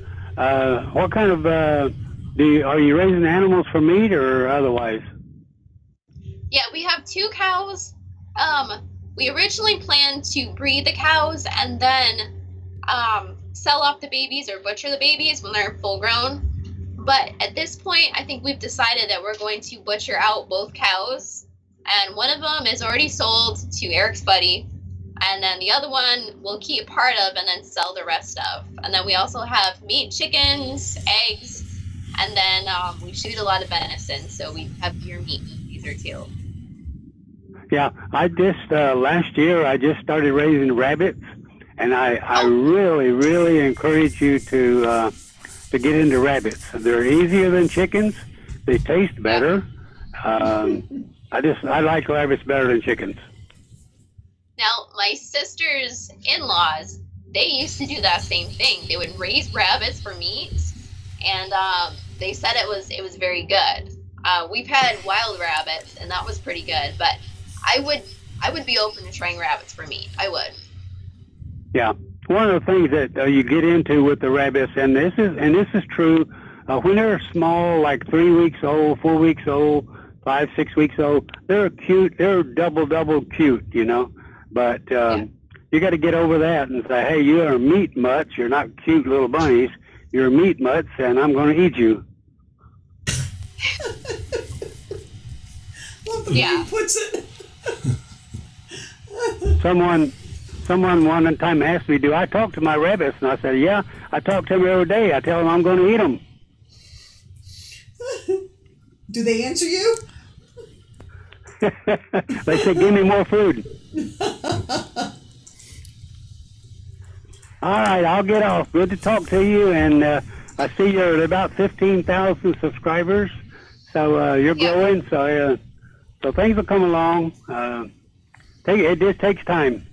What kind of, are you raising animals for meat or otherwise? Yeah, we have 2 cows. We originally planned to breed the cows and then sell off the babies or butcher the babies when they're full grown. But at this point, I think we've decided that we're going to butcher out both cows. And one of them is already sold to Eric's buddy. And then the other one we'll keep part of and then sell the rest of. And then we also have meat, chickens, eggs, and then we shoot a lot of venison, so we have deer meat either too. Yeah, I just last year I just started raising rabbits, and I really, really encourage you to get into rabbits. They're easier than chickens. They taste better. I like rabbits better than chickens. Now, my sister's in-laws, they used to do that same thing. They would raise rabbits for meat, and they said it was very good. We've had wild rabbits, and that was pretty good. But I would be open to trying rabbits for meat. I would. Yeah, one of the things that you get into with the rabbits, and this is true, when they're small, like 3 weeks old, 4 weeks old, 5, 6 weeks old, they're cute. They're double cute, you know. But you got to get over that and say, hey, you're meat mutts. You're not cute little bunnies. You're meat mutts, and I'm going to eat you. Love the way he puts it. Someone one time asked me, do I talk to my rabbits? And I said, yeah, I talk to them every day. I tell them I'm going to eat them. Do they answer you? They say, give me more food. All right, I'll get off. Good to talk to you, and I see you're at about 15,000 subscribers, so you're growing. So things will come along. It just takes time.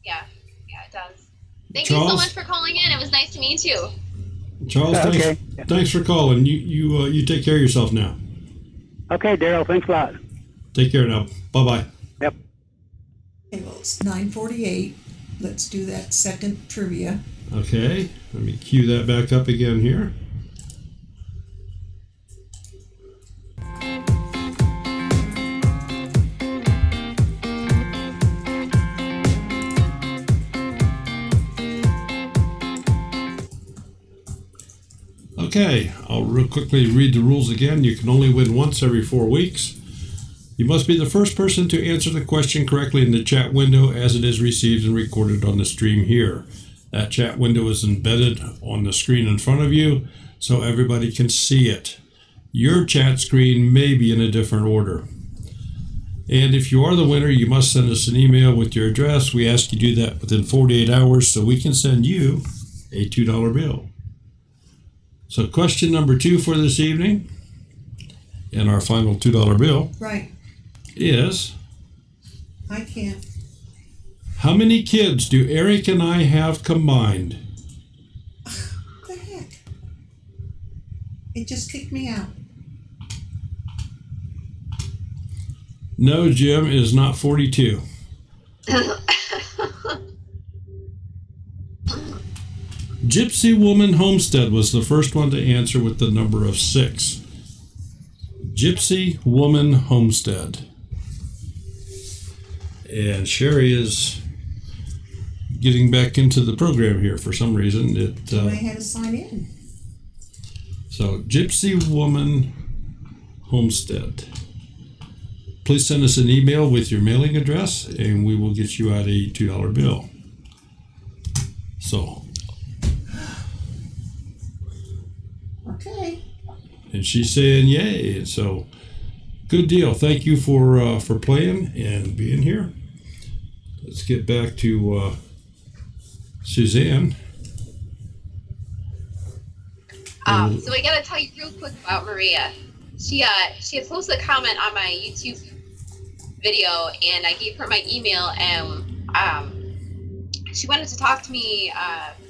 Yeah, it does. Thank you so much for calling in. It was nice to meet you. Charles, thanks for calling. You take care of yourself now. Okay, Daryl. Thanks a lot. Take care now. Bye-bye. Yep. Okay, well, it's 9:48. Let's do that second trivia. Okay. Let me cue that back up again here. Okay, I'll real quickly read the rules again. You can only win once every 4 weeks. You must be the first person to answer the question correctly in the chat window as it is received and recorded on the stream here. That chat window is embedded on the screen in front of you so everybody can see it. Your chat screen may be in a different order. And if you are the winner, you must send us an email with your address. We ask you do that within 48 hours so we can send you a $2 bill. So question number 2 for this evening, and our final $2 bill, is, I can't. How many kids do Eric and I have combined? What the heck? It just kicked me out. No, Jim is not 42. Gypsy Woman Homestead was the first one to answer with the number of 6. Gypsy Woman Homestead. And Sherry is getting back into the program here for some reason. I had to sign in. So, Gypsy Woman Homestead. Please send us an email with your mailing address, and we will get you out a $2 bill. So. Okay. And she's saying yay. And so, good deal. Thank you for playing and being here. Let's get back to Suzanne. So I gotta tell you real quick about Maria. She had posted a comment on my YouTube video, and I gave her my email, and she wanted to talk to me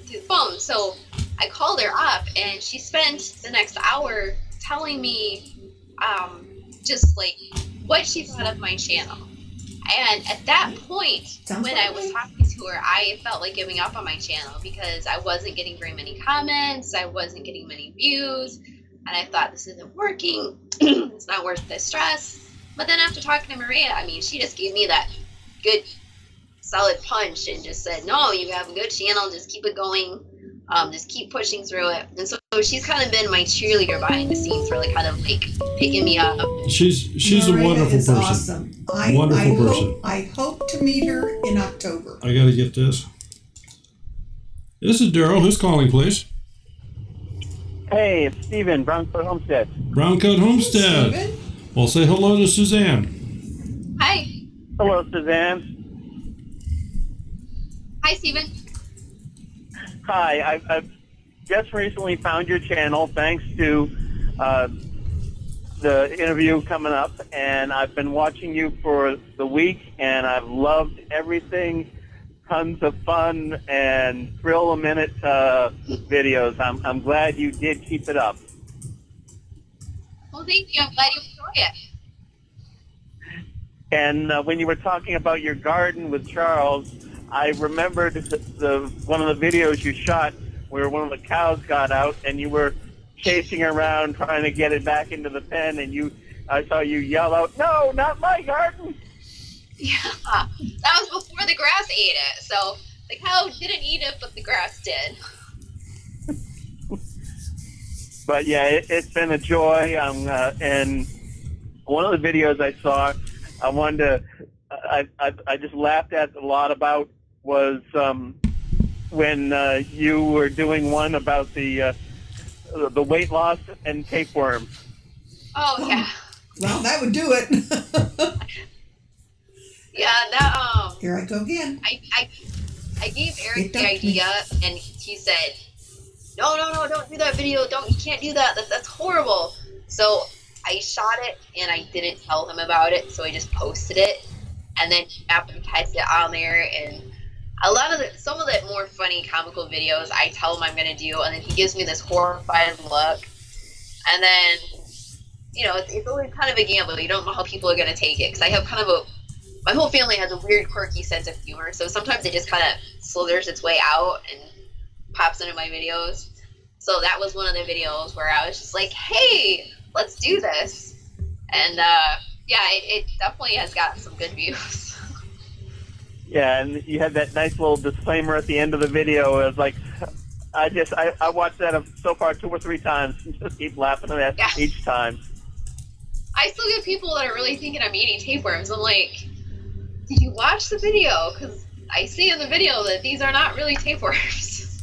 through the phone. So I called her up, and she spent the next hour telling me just like what she thought of my channel. And at that point, when I was talking to her, I felt like giving up on my channel because I wasn't getting very many comments, I wasn't getting many views, and I thought, this isn't working, it's not worth the stress. But then after talking to Maria, I mean, she just gave me that good, solid punch and just said, no, you have a good channel, just keep it going, just keep pushing through it. And so she's kind of been my cheerleader behind the scenes, really kind of like picking me up. She's Maria a wonderful is person. Awesome. Wonderful person. I hope to meet her in October. I got to get this. This is Daryl. Who's calling, please? Hey, it's Steven, Browncoat Homestead. Browncoat Homestead. Steven? Well, say hello to Suzanne. Hi. Hello, Suzanne. Hi, Steven. Hi, I've just recently found your channel thanks to the interview coming up, and I've been watching you for the week, and I've loved everything. Tons of fun and thrill-a-minute videos. I'm glad you did keep it up. Well, thank you. I'm glad you enjoy it. And when you were talking about your garden with Charles, I remembered one of the videos you shot where one of the cows got out and you were chasing around trying to get it back into the pen, and I saw you yell out, "No, not my garden!" Yeah, that was before the grass ate it. So the cow didn't eat it, but the grass did. But yeah, it's been a joy. And one of the videos I saw, I just laughed at a lot about was when you were doing one about the weight loss and tapeworm. Oh yeah. Well, that would do it. Yeah, that Here I go again. I gave Eric the idea, and he said, "No, don't do that video. You can't do that. That's horrible." So I shot it, and I didn't tell him about it. So I just posted it, and then advertised it on there. And some of the more funny, comical videos, I tell him I'm gonna do, and then he gives me this horrified look, and then it's always kind of a gamble. You don't know how people are gonna take it, because I have kind of my whole family has a weird, quirky sense of humor, so sometimes it just kind of slithers its way out and pops into my videos. So that was one of the videos where I was just like, hey, let's do this. And yeah, it definitely has gotten some good views. Yeah, and you had that nice little disclaimer at the end of the video. It was like, I watched that so far 2 or 3 times and just keep laughing at that each time. I still get people that are really thinking I'm eating tapeworms. I'm like, did you watch the video? Because I see in the video that these are not really tapeworms.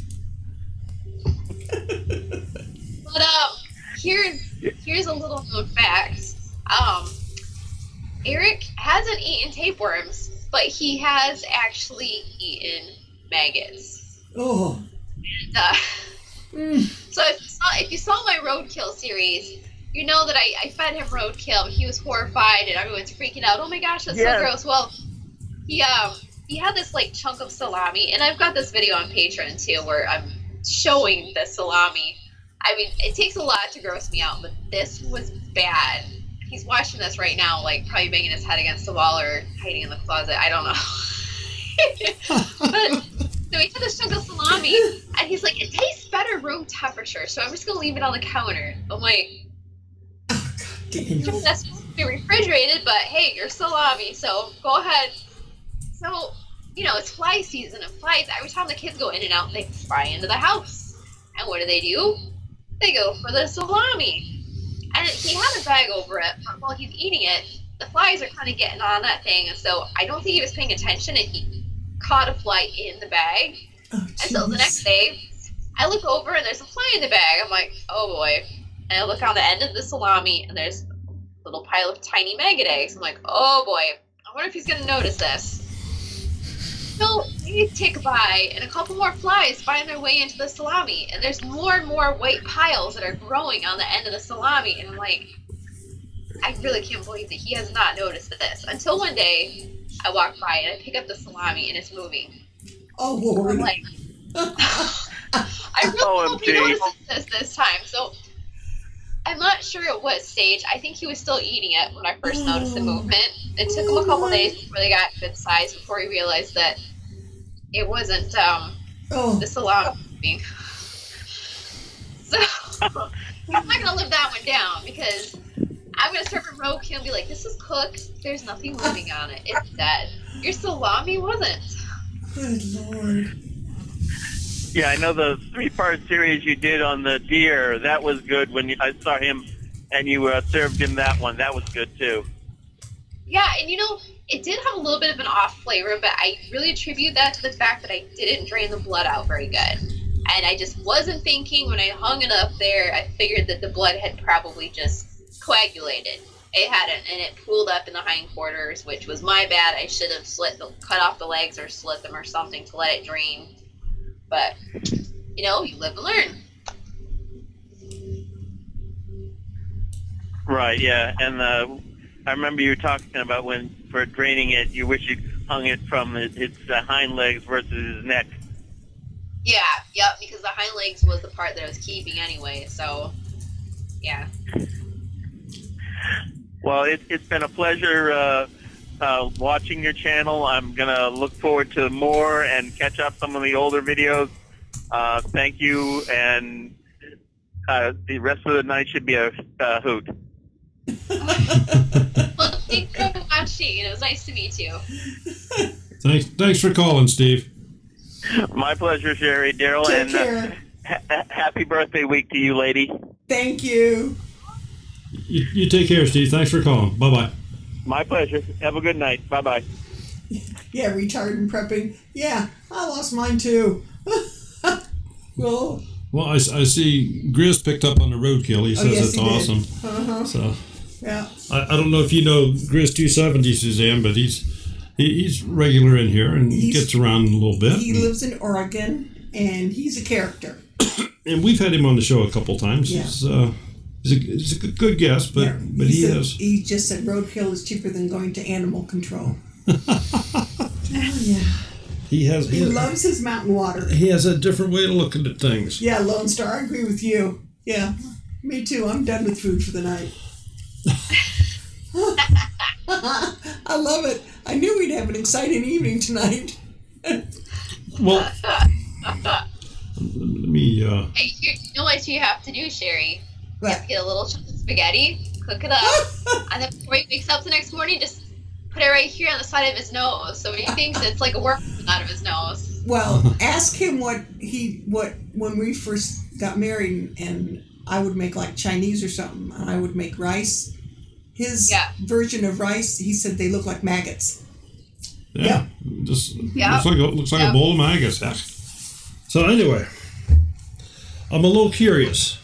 But here's a little known fact. Eric hasn't eaten tapeworms, but he has actually eaten maggots. Oh. And, so if you saw my roadkill series, you know that I fed him roadkill, and he was horrified, and everyone's freaking out. Oh my gosh, that's so gross. Well, he had this like chunk of salami, and I've got this video on Patreon too where I'm showing the salami. I mean, it takes a lot to gross me out, but this was bad. he's watching this right now, like probably banging his head against the wall or hiding in the closet. I don't know. But so he took this chunk of salami, and he's like, it tastes better room temperature, so I'm just gonna leave it on the counter. I'm like, Oh, God, Daniel. that's supposed to be refrigerated, but hey, you're salami, so go ahead. So, you know, it's fly season, and flies, every time the kids go in and out, they fly into the house. And what do? They go for the salami. And he had a bag over it, but while he's eating it, the flies are kind of getting on that thing, and so I don't think he was paying attention, and he caught a fly in the bag. Oh, And so the jeez. next day, I look over, and there's a fly in the bag. I'm like, oh boy. And I look on the end of the salami, and there's a little pile of tiny maggot eggs. I'm like, oh boy, I wonder if he's going to notice this. So they tick by, and a couple more flies find their way into the salami, and there's more and more white piles that are growing on the end of the salami, and I'm like, I really can't believe that he has not noticed this. Until one day, I walk by and I pick up the salami, and it's moving. Oh, I'm Lord. like, I really hope he notices this time. So I'm not sure at what stage. I think he was still eating it when I first noticed the movement. It took him a couple days before they got good size, before he realized that it wasn't Oh, the salami moving. So I'm not going to live that one down, because I'm going to serve a roadkill and be like, this is cooked. There's nothing moving on it. It's dead. Your salami wasn't. good Lord. Yeah, I know the 3-part series you did on the deer. That was good when I saw him and you served him that one. That was good, too. Yeah, and you know, it did have a little bit of an off flavor, but I really attribute that to the fact that I didn't drain the blood out very good. And I just wasn't thinking when I hung it up there, I figured that the blood had probably just coagulated. It hadn't, and it pooled up in the hindquarters, which was my bad. I should have cut off the legs or slit them or something to let it drain. But, you know, you live and learn. Right, yeah. And I remember you talking about when, for draining it, you wish you hung it from its hind legs versus his neck. Yeah, yep, because the hind legs was the part that I was keeping anyway, so, yeah. Well, it's been a pleasure watching your channel. I'm going to look forward to more and catch up some of the older videos. Thank you, and the rest of the night should be a hoot. Well, thanks for watching. It was nice to meet you. Thanks for calling, Steve. My pleasure, Sherry, Daryl, Take and care. happy birthday week to you, lady. Thank you. You take care, Steve. Thanks for calling. Bye-bye. My pleasure. Have a good night. Bye-bye. Yeah, retardant prepping. Yeah, I lost mine too. Well, I see Grizz picked up on the roadkill. He says yes, it's he did. awesome. Uh-huh. So Yeah. I don't know if you know Grizz 270, Suzanne, but he's regular in here and gets around a little bit. He lives in Oregon, and he's a character. And we've had him on the show a couple times. Yeah. He's a good guest, but Yeah, but he is. He just said roadkill is cheaper than going to animal control. Oh, yeah. He loves his mountain water. He has a different way of looking at things. Yeah, Lone Star, I agree with you. Yeah, me too. I'm done with food for the night. I love it. I knew we'd have an exciting evening tonight. Well, let me. Hey, you know what you have to do, Sherry? You have to But get a little chunk of spaghetti, cook it up, and then before he wakes up the next morning, just put it right here on the side of his nose, so he thinks it's like a worm coming out of his nose. well, ask him what when we first got married, and I would make like Chinese or something, and I would make rice. His version of rice, he said they look like maggots. Yeah, just Yeah. looks like a bowl of maggots. So anyway, I'm a little curious.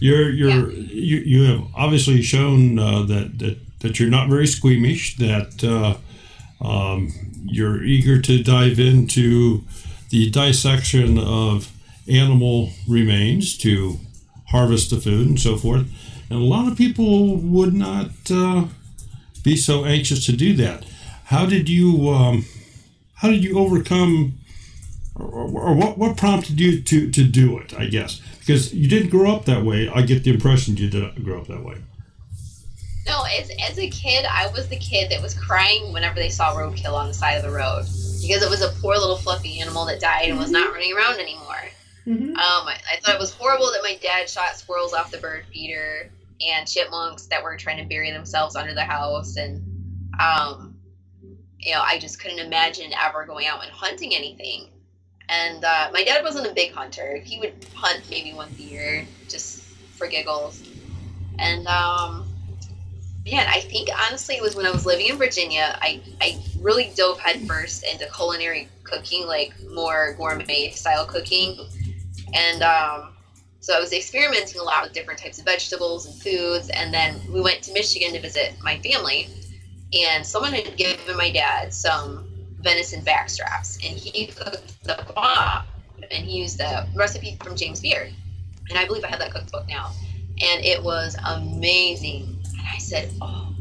You have obviously shown that you're not very squeamish. That you're eager to dive into the dissection of animal remains to harvest the food and so forth. And a lot of people would not be so anxious to do that. How did you overcome, or what prompted you to do it? I guess because you didn't grow up that way. I get the impression you didn't grow up that way. No, as a kid, I was the kid that was crying whenever they saw roadkill on the side of the road because it was a poor little fluffy animal that died and was not running around anymore. I thought it was horrible that my dad shot squirrels off the bird feeder and chipmunks that were trying to bury themselves under the house, and I just couldn't imagine ever going out and hunting anything. And my dad wasn't a big hunter. He would hunt maybe once a year just for giggles. And man, I think honestly it was when I was living in Virginia, I really dove headfirst into culinary cooking, like more gourmet style cooking. And so I was experimenting a lot with different types of vegetables and foods. And then we went to Michigan to visit my family. And someone had given my dad some venison backstraps. And he cooked them up. And he used the recipe from James Beard. And I believe I have that cookbook now. And it was amazing. And I said, oh,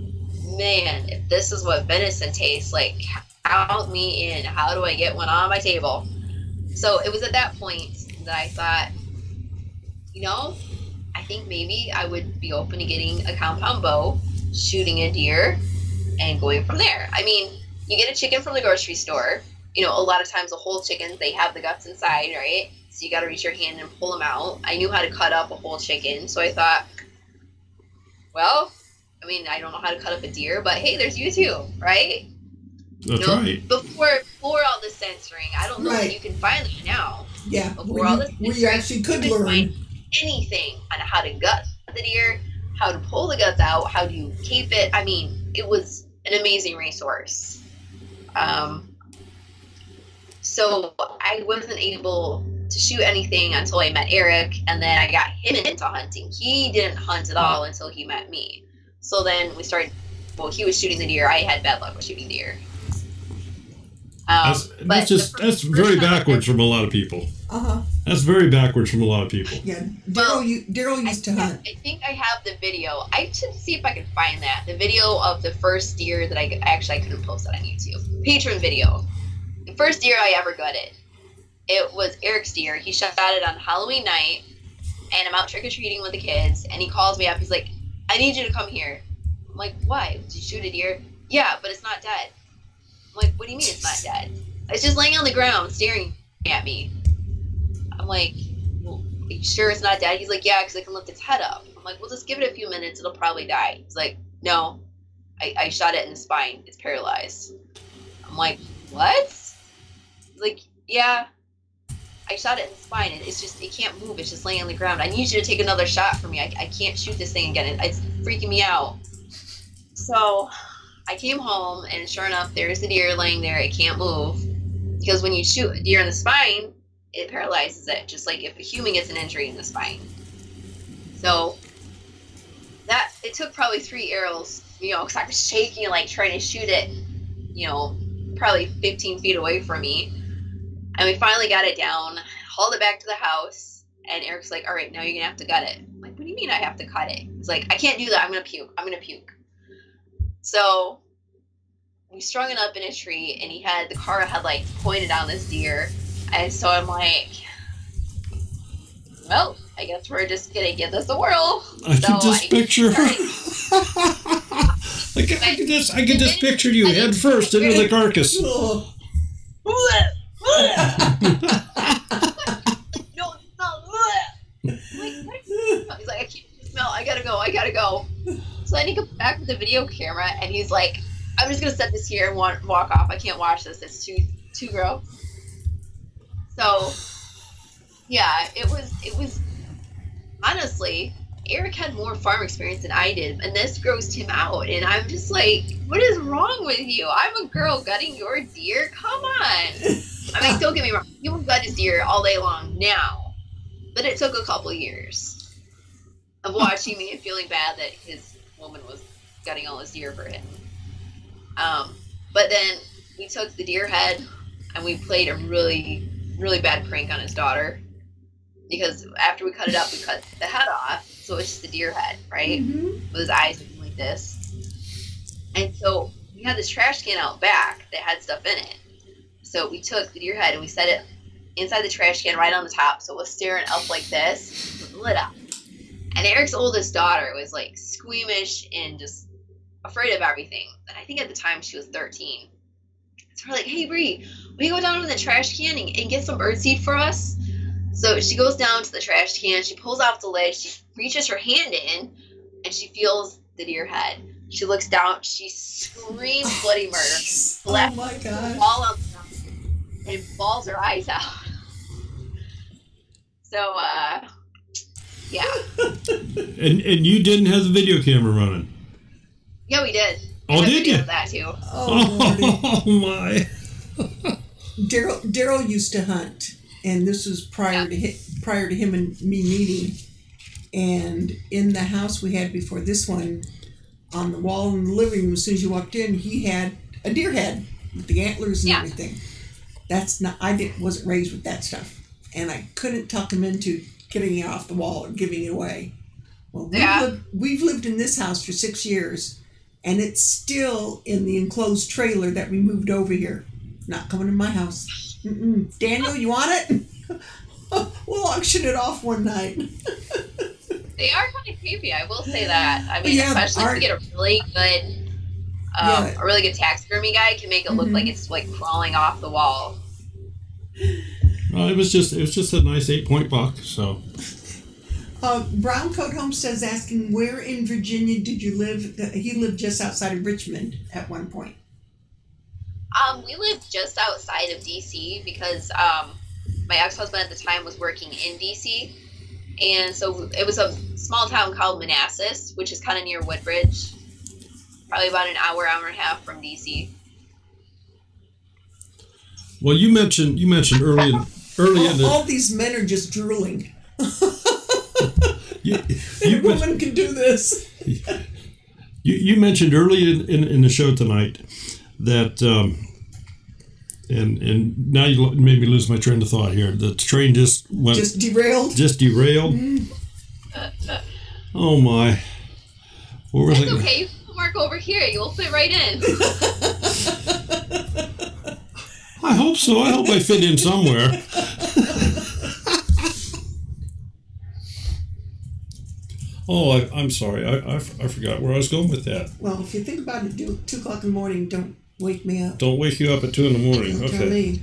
man, if this is what venison tastes like, count me in. How do I get one on my table? So it was at that point that I thought, I think maybe I would be open to getting a compound bow, shooting a deer, and going from there. I mean, you get a chicken from the grocery store. A lot of times the whole chickens, they have the guts inside, right? So you got to reach your hand and pull them out. I knew how to cut up a whole chicken. So I thought, well, I don't know how to cut up a deer, but hey, there's YouTube, right? That's right. Before all the censoring, I don't know that you can find that now. Yeah, before all this where you actually could learn find anything on how to gut the deer, how to pull the guts out, how to keep it. It was an amazing resource. So I wasn't able to shoot anything until I met Eric, and then I got him into hunting. He didn't hunt at all until he met me. So then we started, he was shooting the deer. I had bad luck with shooting deer. That's very backwards from a lot of people. That's very backwards from a lot of people. Yeah, Daryl used to hunt. I think I have the video. I should see if I can find that. The video of the first deer that I couldn't post that on YouTube. Patron video. The first deer I ever gutted. It was Eric's deer. He shot it on Halloween night, and I'm out trick-or-treating with the kids, and he calls me up. He's like, I need you to come here. I'm like, why? Did you shoot a deer? Yeah, but it's not dead. I'm like, what do you mean it's not dead? It's just laying on the ground staring at me. I'm like, well, are you sure it's not dead? He's like, yeah, because I can lift its head up. I'm like, well, just give it a few minutes. It'll probably die. He's like, no, I shot it in the spine. It's paralyzed. I'm like, what? He's like, yeah, I shot it in the spine. It's just, it can't move. It's just laying on the ground. I need you to take another shot for me. I can't shoot this thing again. It's freaking me out. So I came home, and sure enough, there's the deer laying there. It can't move. Because when you shoot a deer in the spine, it paralyzes it, just like if a human gets an injury in the spine. So it took probably 3 arrows, because I was shaking, like trying to shoot it, probably 15 feet away from me. And we finally got it down, hauled it back to the house, and Eric's like, all right, now you're going to have to gut it. I'm like, what do you mean I have to cut it? He's like, I can't do that. I'm going to puke. So we strung it up in a tree, and he had the car headlights pointed on this deer. And so I'm like, well, I guess we're just going to give this a whirl. I can just picture her. I can just picture you head first into the carcass. He's like, I can't smell. I gotta go. So then he comes back with the video camera, and he's like, I'm just gonna set this here and walk off. I can't watch this. It's too gross. So yeah, it was honestly, Eric had more farm experience than I did, and this grossed him out. And I'm just like, what is wrong with you? I'm a girl gutting your deer. Come on. Don't get me wrong. He will gut his deer all day long now, but it took a couple years of watching me and feeling bad that his woman was gutting all his deer for him. But then we took the deer head and we played a really, really bad prank on his daughter, because after we cut it up, we cut the head off, so it's just the deer head, right? Mm-hmm. With his eyes looking like this. And so we had this trash can out back that had stuff in it. So we took the deer head and we set it inside the trash can right on the top, so it was staring up like this with the lid up. And Eric's oldest daughter was like squeamish and just afraid of everything. And I think at the time she was 13. So we're like, hey, Bree, will you go down to the trash can and get some birdseed for us? So she goes down to the trash can. She pulls off the lid. She reaches her hand in, and she feels the deer head. She looks down. She screams bloody murder. Oh, my God. All on the ground and bawls her eyes out. So, yeah. And you didn't have the video camera running? Yeah, we did. Oh, did you? That too. Oh, my. Daryl used to hunt, and this was prior to him and me meeting. And in the house we had before this one, on the wall in the living room, as soon as you walked in, he had a deer head with the antlers and everything. That's not. Wasn't raised with that stuff. And I couldn't talk him into getting it off the wall or giving it away. Well, we've lived in this house for 6 years, and it's still in the enclosed trailer that we moved over here. Not coming in my house. Daniel, you want it? We'll auction it off one night. They are kind of creepy, I will say that. I mean, especially if you get a really good taxidermy guy, can make it look like it's like crawling off the wall. Well, it was just a nice 8-point buck. So, Browncoat Homestead's asking, where in Virginia did you live? He lived just outside of Richmond at one point. We lived just outside of DC because my ex-husband at the time was working in DC, and so it was a small town called Manassas, which is kind of near Woodbridge, probably about an hour and a half from DC. Well, you mentioned early in the... All these men are just drooling. A woman can do this. You mentioned early in the show tonight that, and now you made me lose my train of thought here. The train just derailed. Oh my! It's okay. You can work over here. You'll fit right in. I hope so. I hope I fit in somewhere. Oh, I'm sorry. I forgot where I was going with that. Well, if you think about it, 2 o'clock in the morning, don't wake me up. Don't wake you up at 2 in the morning. Don't tell me.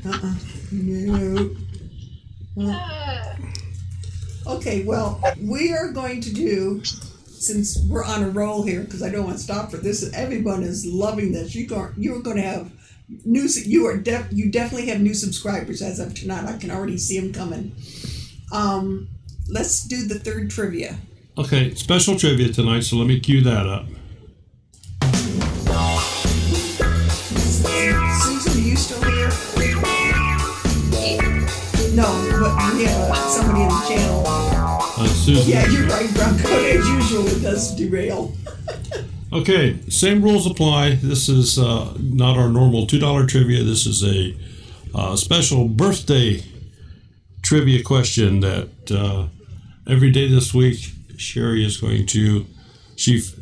No. Okay, well, we are going to do, since we're on a roll here, because I don't want to stop for this. Everyone is loving this. You're going to have new. You definitely have new subscribers as of tonight. I can already see them coming. Let's do the third trivia. Okay, special trivia tonight, so let me cue that up. Susan, are you still here? No, but we have somebody in the channel. Susan. Yeah, you're right, Bronco. As usual, it does derail. Okay, same rules apply. This is not our normal $2 trivia. This is a special birthday trivia question that every day this week, Sherry is going to, she's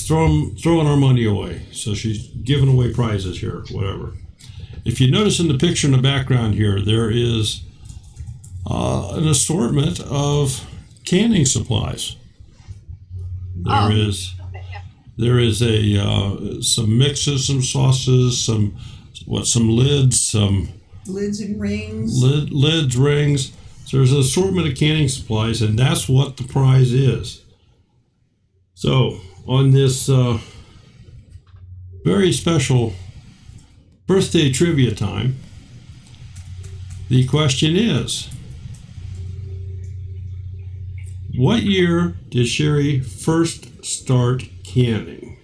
throwing our money away. So she's giving away prizes here, whatever. If you notice in the picture in the background here, there is an assortment of canning supplies. There is some mixes, some sauces, some lids, lids and rings. Lids, rings. So there's an assortment of canning supplies, and that's what the prize is. So on this very special birthday trivia time, the question is, what year did Sherry first start canning?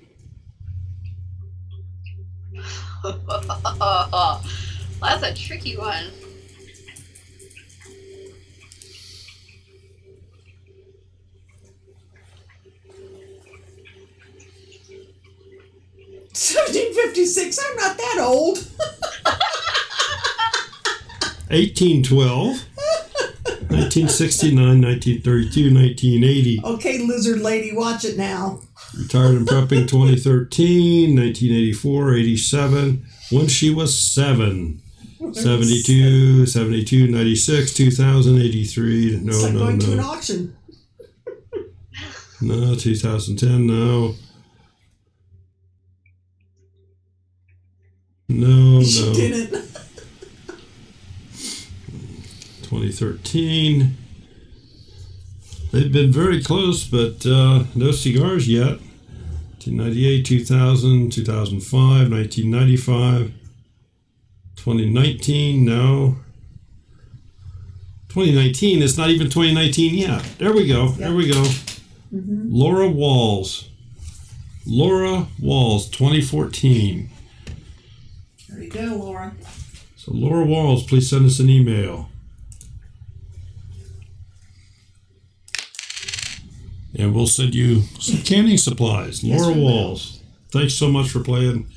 That's a tricky one. $1756. I'm not that old. 1812, 1969, 1932, 1980. Okay, lizard lady, watch it now. Retired in prepping 2013, 1984, 87, when she was 7. 72, 96, 2000, 83. No, it's like going no. to an auction. No, 2010, no. No. She didn't. 2013. They've been very close, but no cigars yet. 1998, 2000, 2005, 1995, 2019, no. 2019, it's not even 2019 yet. There we go, there we go. Laura Walls. Laura Walls, 2014. There you go, Laura. So Laura Walls, please send us an email. And we'll send you some canning supplies. Yes, Laura we will. Walls, thanks so much for playing,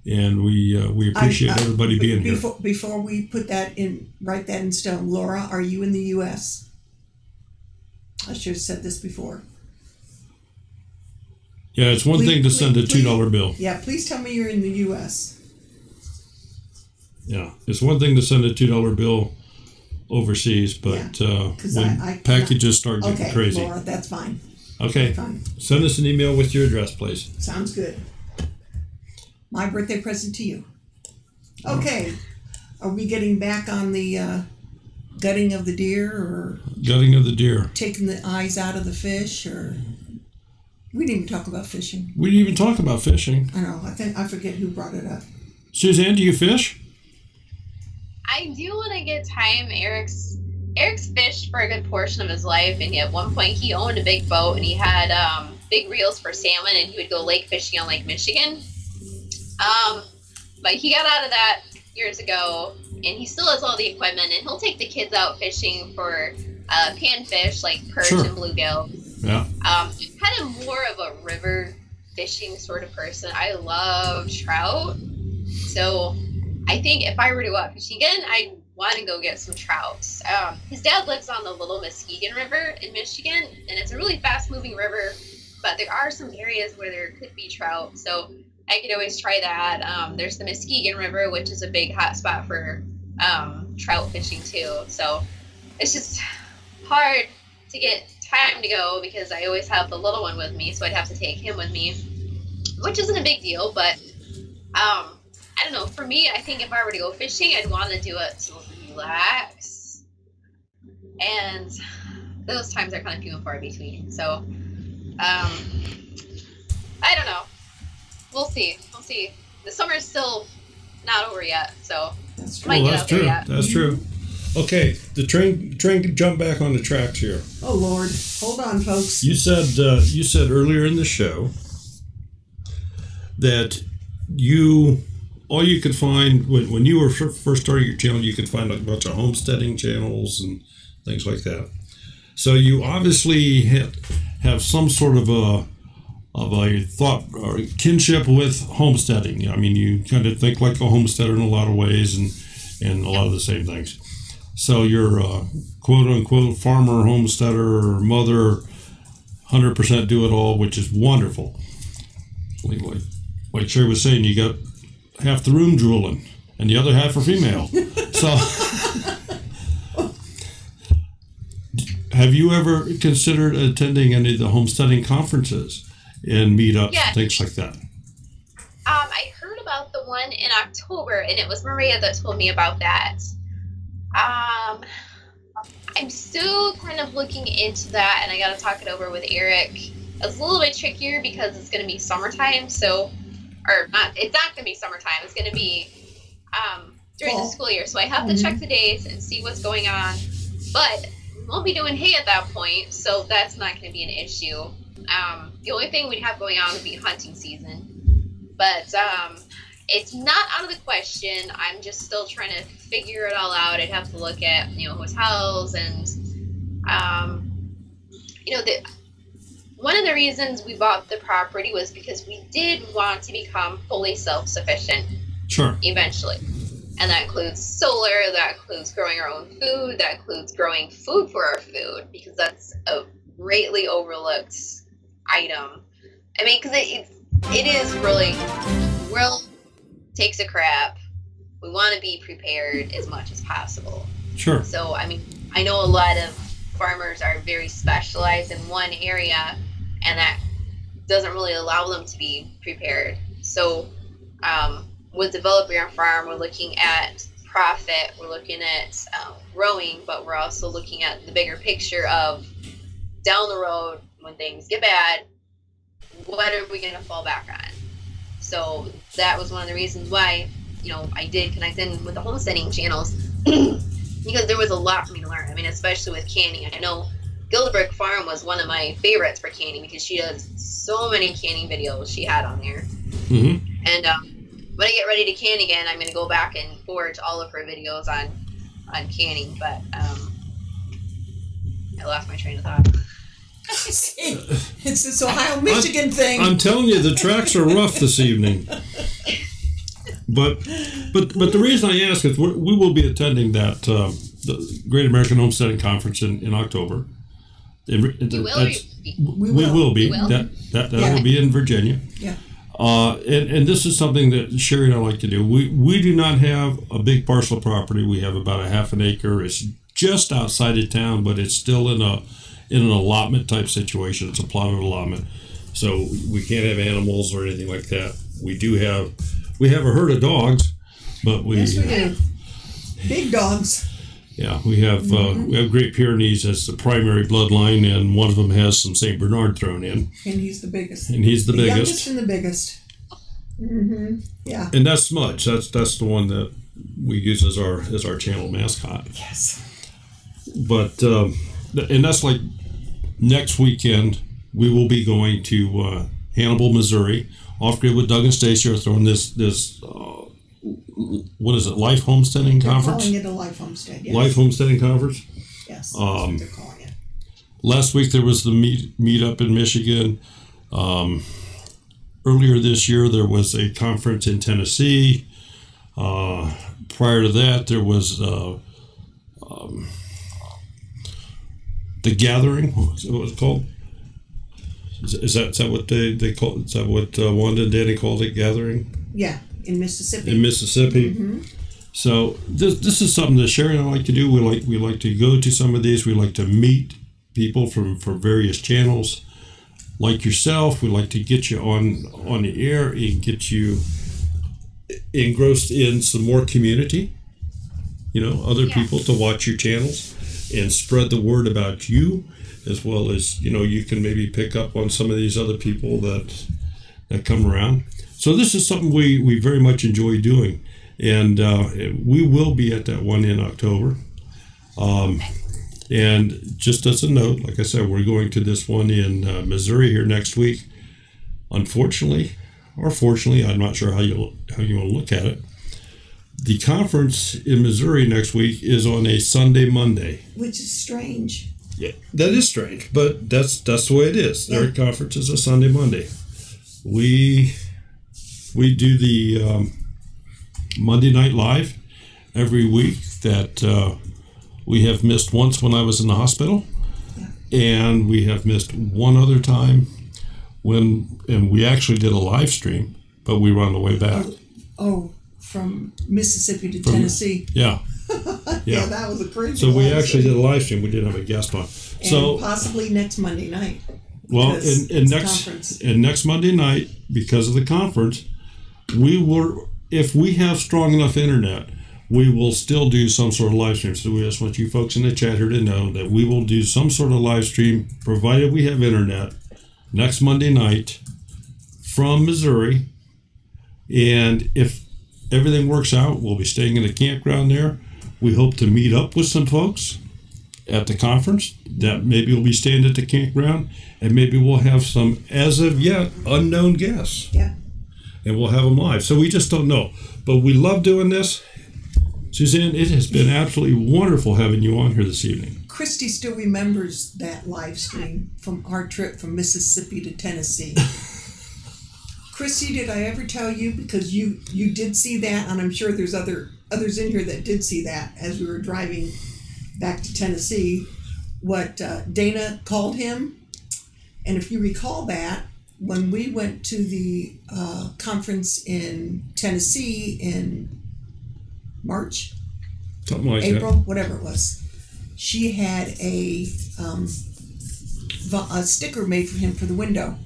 and we appreciate everybody being here. Before we put that in, write that in stone. Laura, are you in the U.S.? I should have said this before. Yeah, it's one thing to send a $2 bill. Yeah, please tell me you're in the U.S. Yeah, it's one thing to send a $2 bill overseas, but when packages start getting crazy. Laura, that's fine. Okay, Fine. send us an email with your address, please. Sounds good. My birthday present to you. Okay, are we getting back on the gutting of the deer, or Gutting of the deer. taking the eyes out of the fish, or we didn't even talk about fishing. We didn't even talk about fishing. I know. I forget who brought it up. Suzanne, do you fish? I do when I get time. Eric's fished for a good portion of his life, and at one point he owned a big boat, and he had big reels for salmon, and he would go lake fishing on Lake Michigan. But he got out of that years ago, and he still has all the equipment, and he'll take the kids out fishing for panfish like perch and bluegill. Yeah. I'm kind of more of a river fishing sort of person. I love trout, so I think if I were to go out fishing again, I'd want to go get some trout. His dad lives on the Little Muskegon River in Michigan, and it's a really fast-moving river, but there are some areas where there could be trout, so I could always try that. There's the Muskegon River, which is a big hot spot for trout fishing too, so it's just hard to get time to go because I always have the little one with me, so I'd have to take him with me, which isn't a big deal, but I don't know. For me, I think if I were to go fishing, I'd want to do it to relax. And those times are kind of few and far between. So, I don't know. We'll see. We'll see. The summer's still not over yet, so might get out there yet. That's true. Okay, the train jumped back on the tracks here. Oh Lord, hold on, folks. You said earlier in the show that all you could find when you were first starting your channel, you could find a bunch of homesteading channels and things like that. So you obviously have some sort of a thought or kinship with homesteading. I mean, you kind of think like a homesteader in a lot of ways and a lot of the same things. So you're a quote-unquote farmer, homesteader, or mother, 100% do-it-all, which is wonderful. Like Sherry was saying, you got half the room drooling, and the other half are female. So, have you ever considered attending any of the homesteading conferences and meetups, things like that? I heard about the one in October, and it was Maria that told me about that. I'm still kind of looking into that, and I got to talk it over with Eric. It's a little bit trickier because it's going to be summertime, so, or not, it's not going to be summertime, it's going to be during the school year, so I have to check the dates and see what's going on, but we won't be doing hay at that point, so that's not going to be an issue. The only thing we'd have going on would be hunting season, but it's not out of the question. I'm just still trying to figure it all out. I'd have to look at, hotels and, one of the reasons we bought the property was because we did want to become fully self-sufficient. Sure. Eventually. And that includes solar, that includes growing our own food, that includes growing food for our food, because that's a greatly overlooked item. I mean, because it is really, world takes a crap. We want to be prepared as much as possible. Sure. So, I mean, I know a lot of farmers are very specialized in one area, and that doesn't really allow them to be prepared. So, with developing our farm, we're looking at profit, we're looking at growing, but we're also looking at the bigger picture of down the road when things get bad, what are we going to fall back on? So that was one of the reasons why, you know, I did connect in with the homesteading channels because there was a lot for me to learn. I mean, especially with canning. I know Gildebrick Farm was one of my favorites for canning because she does so many canning videos she had on there. Mm-hmm. And when I get ready to can again, I'm going to go back and forge all of her videos on canning. But I lost my train of thought. It's this Ohio, Michigan thing. I'm telling you, the tracks are rough this evening. But the reason I ask is we will be attending that the Great American Homesteading Conference in October. We will be. That will be in Virginia. Yeah. And this is something that Sherry and I like to do. We do not have a big parcel of property. We have about a half an acre. It's just outside of town, but it's still in an allotment type situation. It's a plotted allotment, so we can't have animals or anything like that. We have a herd of dogs, but yes, we do. Big dogs. Yeah, we have Great Pyrenees as the primary bloodline, and one of them has some Saint Bernard thrown in. And he's the biggest. And he's the biggest. Youngest and the biggest. Mm-hmm. Yeah. And that's Smudge. That's the one that we use as our channel mascot. Yes. But and that's like next weekend we will be going to Hannibal, Missouri. Off Grid with Doug and Stacy are throwing this what is it, Life Homesteading Conference? They're calling it a Life Homestead, yes. Life Homesteading Conference? Yes, that's what they're calling it. Last week there was the meet up in Michigan. Earlier this year there was a conference in Tennessee. Prior to that there was the Gathering. What was it called? Is that what they call it? Is that what Wanda and Danny called it, Gathering? Yeah, in Mississippi. In Mississippi. Mm-hmm. So this is something that Sherry and I like to do. We like to go to some of these. We like to meet people from various channels, like yourself. We like to get you on the air and get you engrossed in some more community. You know, other people to watch your channels and spread the word about you, as well as, you know, you can maybe pick up on some of these other people that come around. So this is something we very much enjoy doing, and we will be at that one in October. And just as a note, like I said, we're going to this one in Missouri here next week. Unfortunately, or fortunately, I'm not sure how you want to look at it, the conference in Missouri next week is on a Sunday, Monday. Which is strange. Yeah, that is strange, but that's the way it is. Their conference is a Sunday, Monday. We do the Monday Night Live every week that we have missed once when I was in the hospital, and we have missed one other time and we actually did a live stream, but we were on the way back. From Mississippi to Tennessee. Yeah. Yeah, that was a crazy. So we actually did a live stream. We didn't have a guest on. And possibly next Monday night. Well, and next Monday night, because of the conference, if we have strong enough internet, we will still do some sort of live stream. So we just want you folks in the chat here to know that we will do some sort of live stream, provided we have internet, next Monday night from Missouri. And if everything works out, we'll be staying in a campground there. We hope to meet up with some folks at the conference that maybe will be staying at the campground, and maybe we'll have some, as of yet, unknown guests. Yeah. And we'll have them live. So we just don't know. But we love doing this. Suzanne, it has been absolutely wonderful having you on here this evening. Christy still remembers that live stream from our trip from Mississippi to Tennessee. Christy, did I ever tell you, because you did see that, and I'm sure there's others in here that did see that as we were driving back to Tennessee, what Dana called him? And if you recall that, when we went to the conference in Tennessee in March, something like April, that, whatever it was, she had a sticker made for him for the window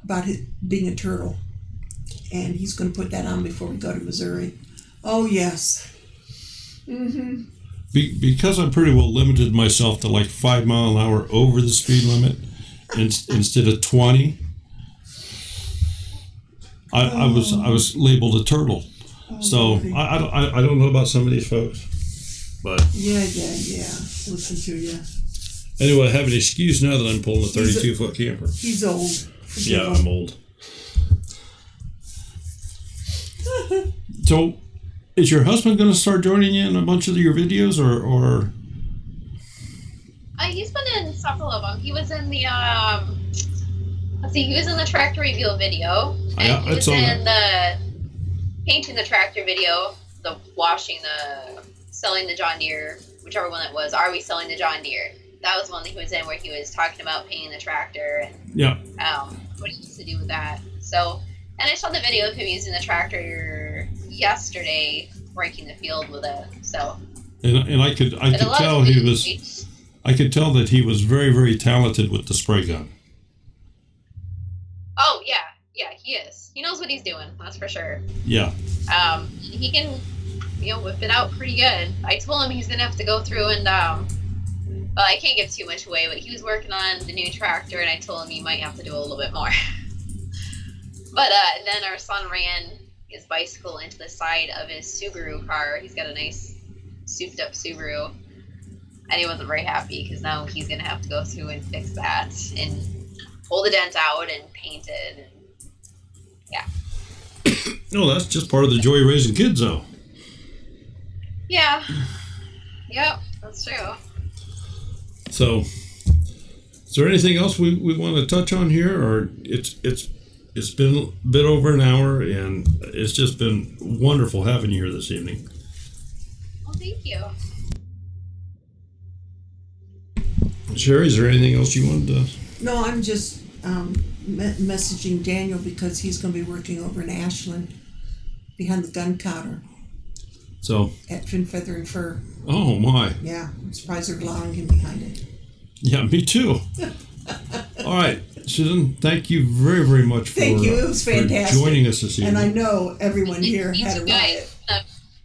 about it being a turtle. and he's going to put that on before we go to Missouri. Oh, yes. Mm-hmm. Because I pretty well limited myself to like 5 mile an hour over the speed limit instead of 20. I was labeled a turtle. So I don't know about some of these folks, but yeah. Listen to you. Anyway, I have an excuse now that I'm pulling a 32-foot camper. He's old. Yeah, I'm old. So, is your husband going to start joining you in a bunch of your videos, or? He's been in several of them. He was in the let's see, he was in the tractor reveal video, and he was in the painting the tractor video, the washing the selling the John Deere, whichever one it was. Are we selling the John Deere? That was one that he was in where he was talking about painting the tractor and what he used to do with that. So, and I saw the video of him using the tractor yesterday, working the field with it. So, and I could tell he was. I could tell that he was very, very talented with the spray gun. Oh yeah, he is. He knows what he's doing. That's for sure. Yeah. He can, whip it out pretty good. I told him he's gonna have to go through and well, I can't give too much away, but he was working on the new tractor, and I told him he might have to do a little bit more. But then our son ran his bicycle into the side of his Subaru car. He's got a nice souped-up Subaru, and he wasn't very happy because now he's going to have to go through and fix that and pull the dent out and paint it. And, yeah. No, that's just part of the joy of raising kids, though. Yeah. Yep, that's true. So, is there anything else we want to touch on here, or it's been a bit over an hour, and it's just been wonderful having you here this evening. Well, thank you. Sherry, is there anything else you wanted to? No, I'm just messaging Daniel because he's going to be working over in Ashland behind the gun counter. So at Fin, Feather, and Fur. Oh my! Yeah, I'm surprised they're allowing him behind it. Yeah, me too. All right, Susan, thank you very, very much for, it was fantastic. For joining us this evening. And I know everyone here had a riot.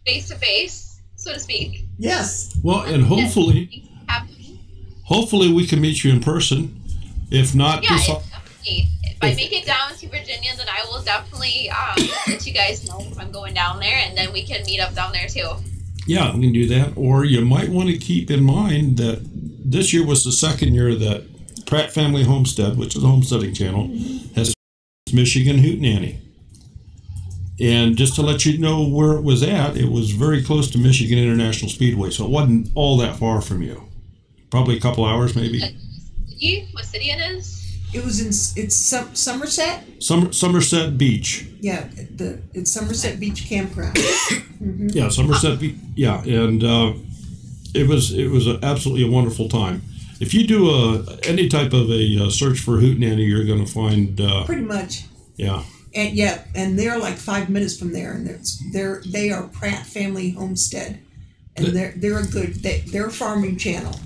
Face to face, so to speak. Yes. Well, and hopefully we can meet you in person. If not, definitely. If I make it down to Virginia, then I will definitely let you guys know if I'm going down there, and then we can meet up down there too. Yeah, we can do that. Or you might want to keep in mind that this year was the second year that Pratt Family Homestead, which is a homesteading channel, has Michigan Hootenanny. And just to let you know where it was at, it was very close to Michigan International Speedway, so it wasn't all that far from you. Probably a couple hours, maybe. What city it is? It was it's Somerset? Somerset Beach. Yeah, it's Somerset Beach Campground. Mm-hmm. Yeah, Somerset Beach. Yeah, and it was absolutely a wonderful time. If you do any type of a search for Hootenanny, you're going to find pretty much. Yeah. And they're like 5 minutes from there, and they are Pratt Family Homestead, and they're a farming channel.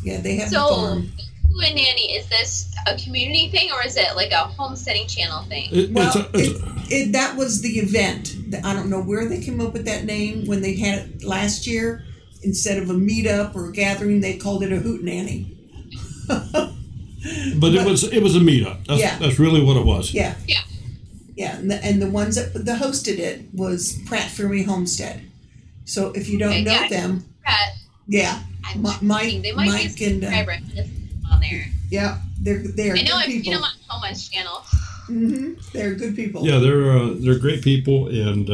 Yeah, they have a farm. Nanny, is this a community thing, or is it like a homesteading channel thing? That was the event. I don't know where they came up with that name when they had it last year. Instead of a meetup or a gathering, they called it a Hootenanny. But it was a meetup. That's really what it was. Yeah. And the ones that hosted it was Pratt Family Homestead. So if you don't know them, Pratt. Yeah, Mike and on there. Yeah, they're. I know I've seen them on Thomas' channel. Mm-hmm. They're good people. Yeah, they're great people, and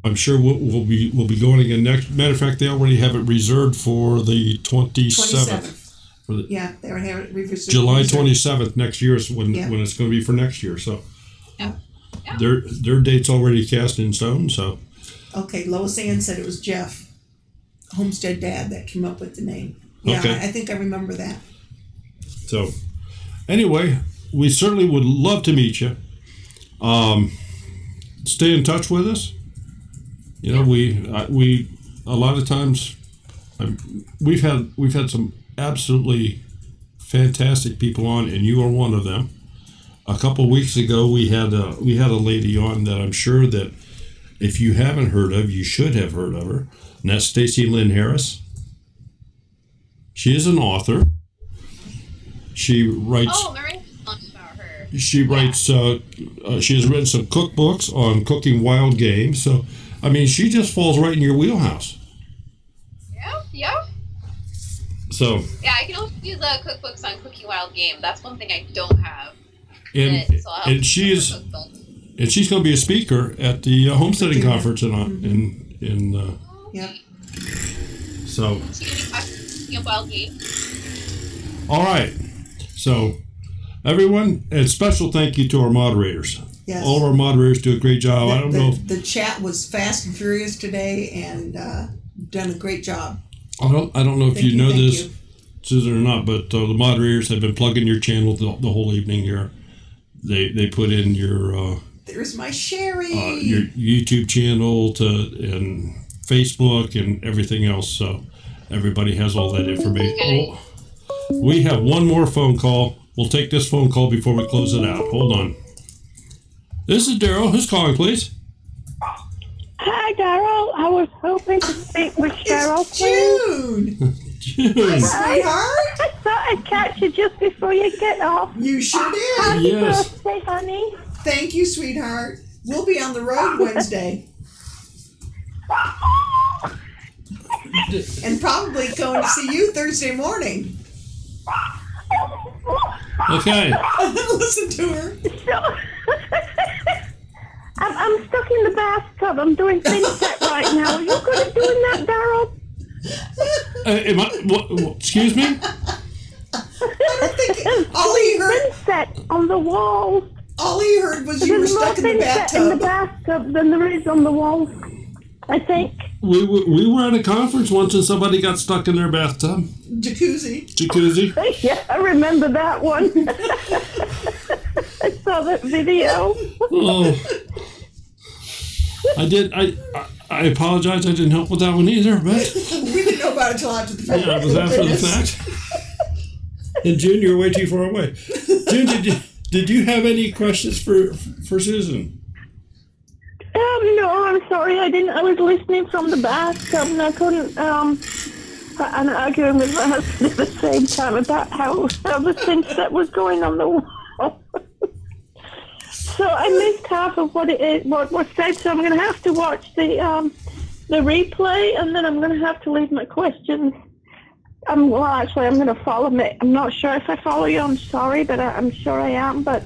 I'm sure we'll be going again next. Matter of fact, they already have it reserved for the 27th. They already have it reserved. July 27th next year is when it's going to be for next year. So their date's already cast in stone. So okay, Lois Ann said it was Jeff, Homestead Dad, that came up with the name. Yeah, okay. I think I remember that. So anyway, we certainly would love to meet you. Stay in touch with us. You know, we a lot of times we've had some absolutely fantastic people on, and you are one of them. a couple of weeks ago, we had a lady on that I'm sure that if you haven't heard of, you should have heard of her. And that's Stacy Lynn Harris. She is an author. She writes. Oh, Maria talked about her. She writes. She has written some cookbooks on cooking wild game. So, I mean, she just falls right in your wheelhouse. Yeah. So. Yeah, I can also use cookbooks on cooking wild game. That's one thing I don't have. And she's going to be a speaker at the homesteading conference in Yep. So. Cooking wild game. All right. So, everyone, and special thank you to our moderators. Yes. All of our moderators do a great job. I don't know. The chat was fast and furious today, and done a great job. I don't know if you know this, Susan, or not, but the moderators have been plugging your channel the whole evening here. They put in your there's my Sherry, your YouTube channel and Facebook and everything else. So everybody has all that information. Oh, we have one more phone call. We'll take this phone call before we close it out. Hold on. This is Daryl. Who's calling, please? Hi, Daryl. I was hoping to speak with Cheryl. It's June. June. Sweetheart. I thought I'd catch you just before you get off. You sure did. Happy Yes. birthday, honey. Thank you, sweetheart. We'll be on the road Wednesday. And probably going to see you Thursday morning. Okay. Listen to her. I'm stuck in the bathtub. I'm doing FinSet right now. Are you good at doing that, Daryl? Am I? What, excuse me? I think all he heard. FinSet on the wall. All he heard was you were There's more stuck in the FinSet in the bathtub. bathtub than there is on the wall, I think. We were at a conference once and somebody got stuck in their bathtub. Jacuzzi. Yeah, I remember that one. I saw that video. Oh. I did. I apologize. I didn't help with that one either, but We didn't know about it till after the fact. yeah, it was after the fact. And June, you're way too far away. June, did you have any questions for Susan? No, I'm sorry, I didn't. I was listening from the bathtub and I couldn't, and arguing with my husband at the same time about how the FinSet was going on the wall. So I missed half of what was said, so I'm going to have to watch the replay, and then I'm going to have to leave my questions. I'm going to follow me. I'm not sure if I follow you. I'm sorry, but I'm sure I am. But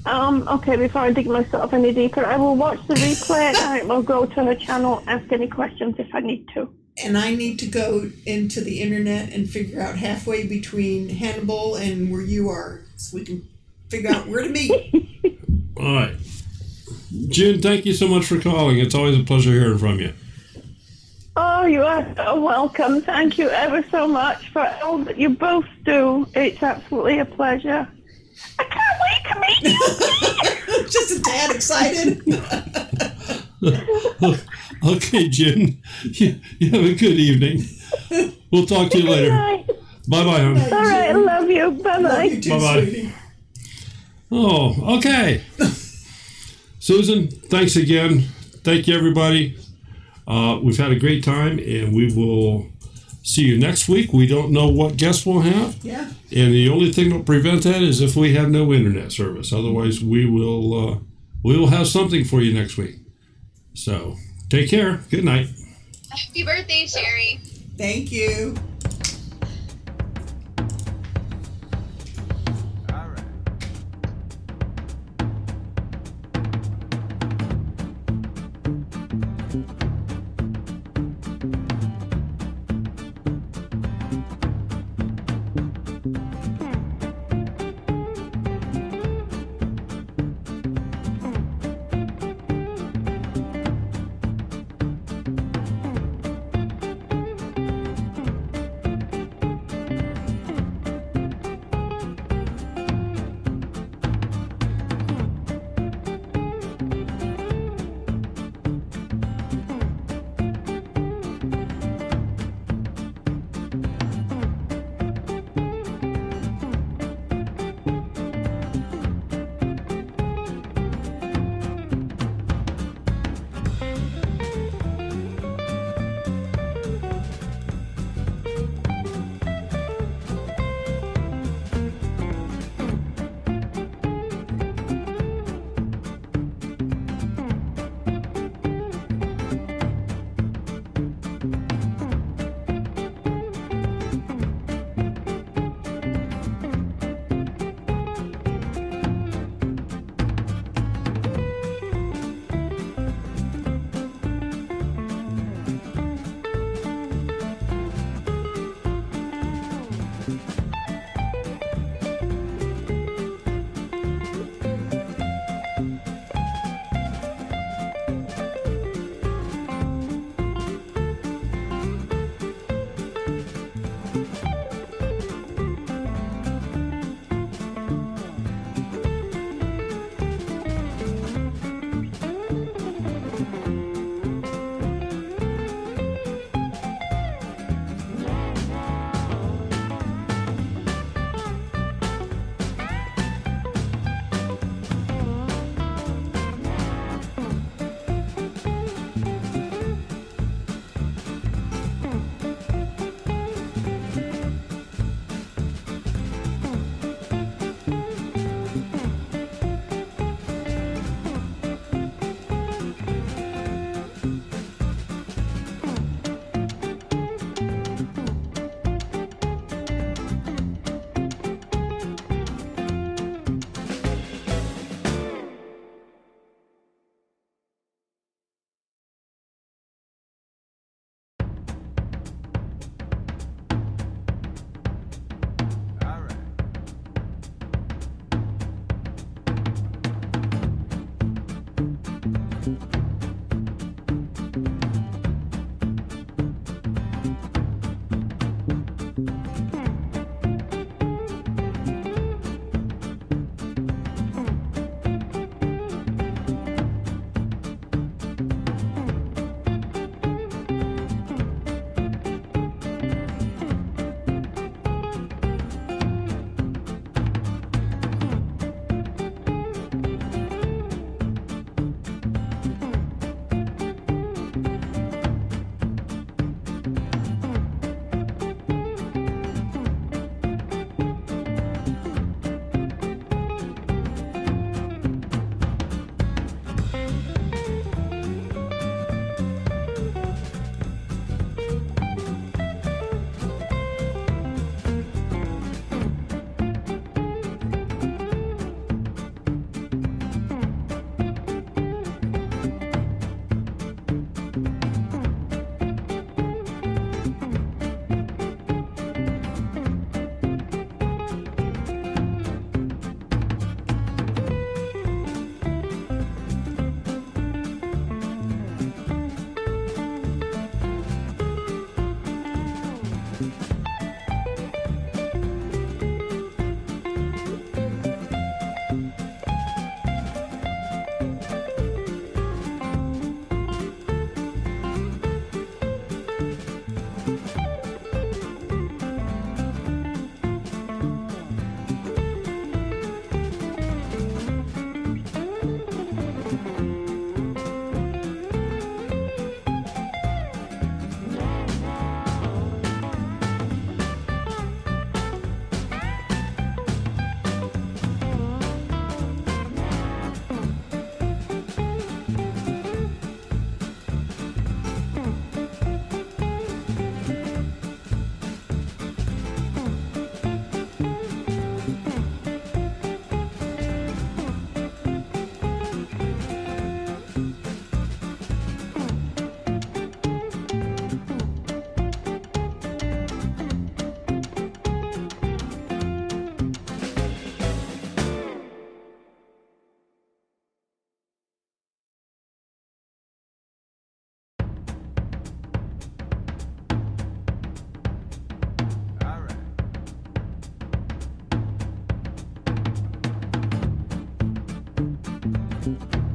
okay, before I dig myself any deeper, I will watch the replay and I will go to her channel, ask any questions if I need to. And I need to go into the internet and figure out halfway between Hannibal and where you are, so we can figure out where to meet. All right. June, thank you so much for calling. It's always a pleasure hearing from you. Oh, you are so welcome. Thank you ever so much for all that you both do. It's absolutely a pleasure. I can't wait to meet you. Just a tad excited. Okay, June. You have a good evening. We'll talk to you later. Bye-bye, hon. All right, I love you. Bye-bye. Love you too, Bye-bye. sweetie. Oh, okay. Susan, thanks again. Thank you, everybody. We've had a great time, and we will see you next week. We don't know what guests we'll have. Yeah. And the only thing that will prevent that is if we have no internet service. Otherwise, we will have something for you next week. So, take care. Good night. Happy birthday, Sherry. Thank you. Thank you.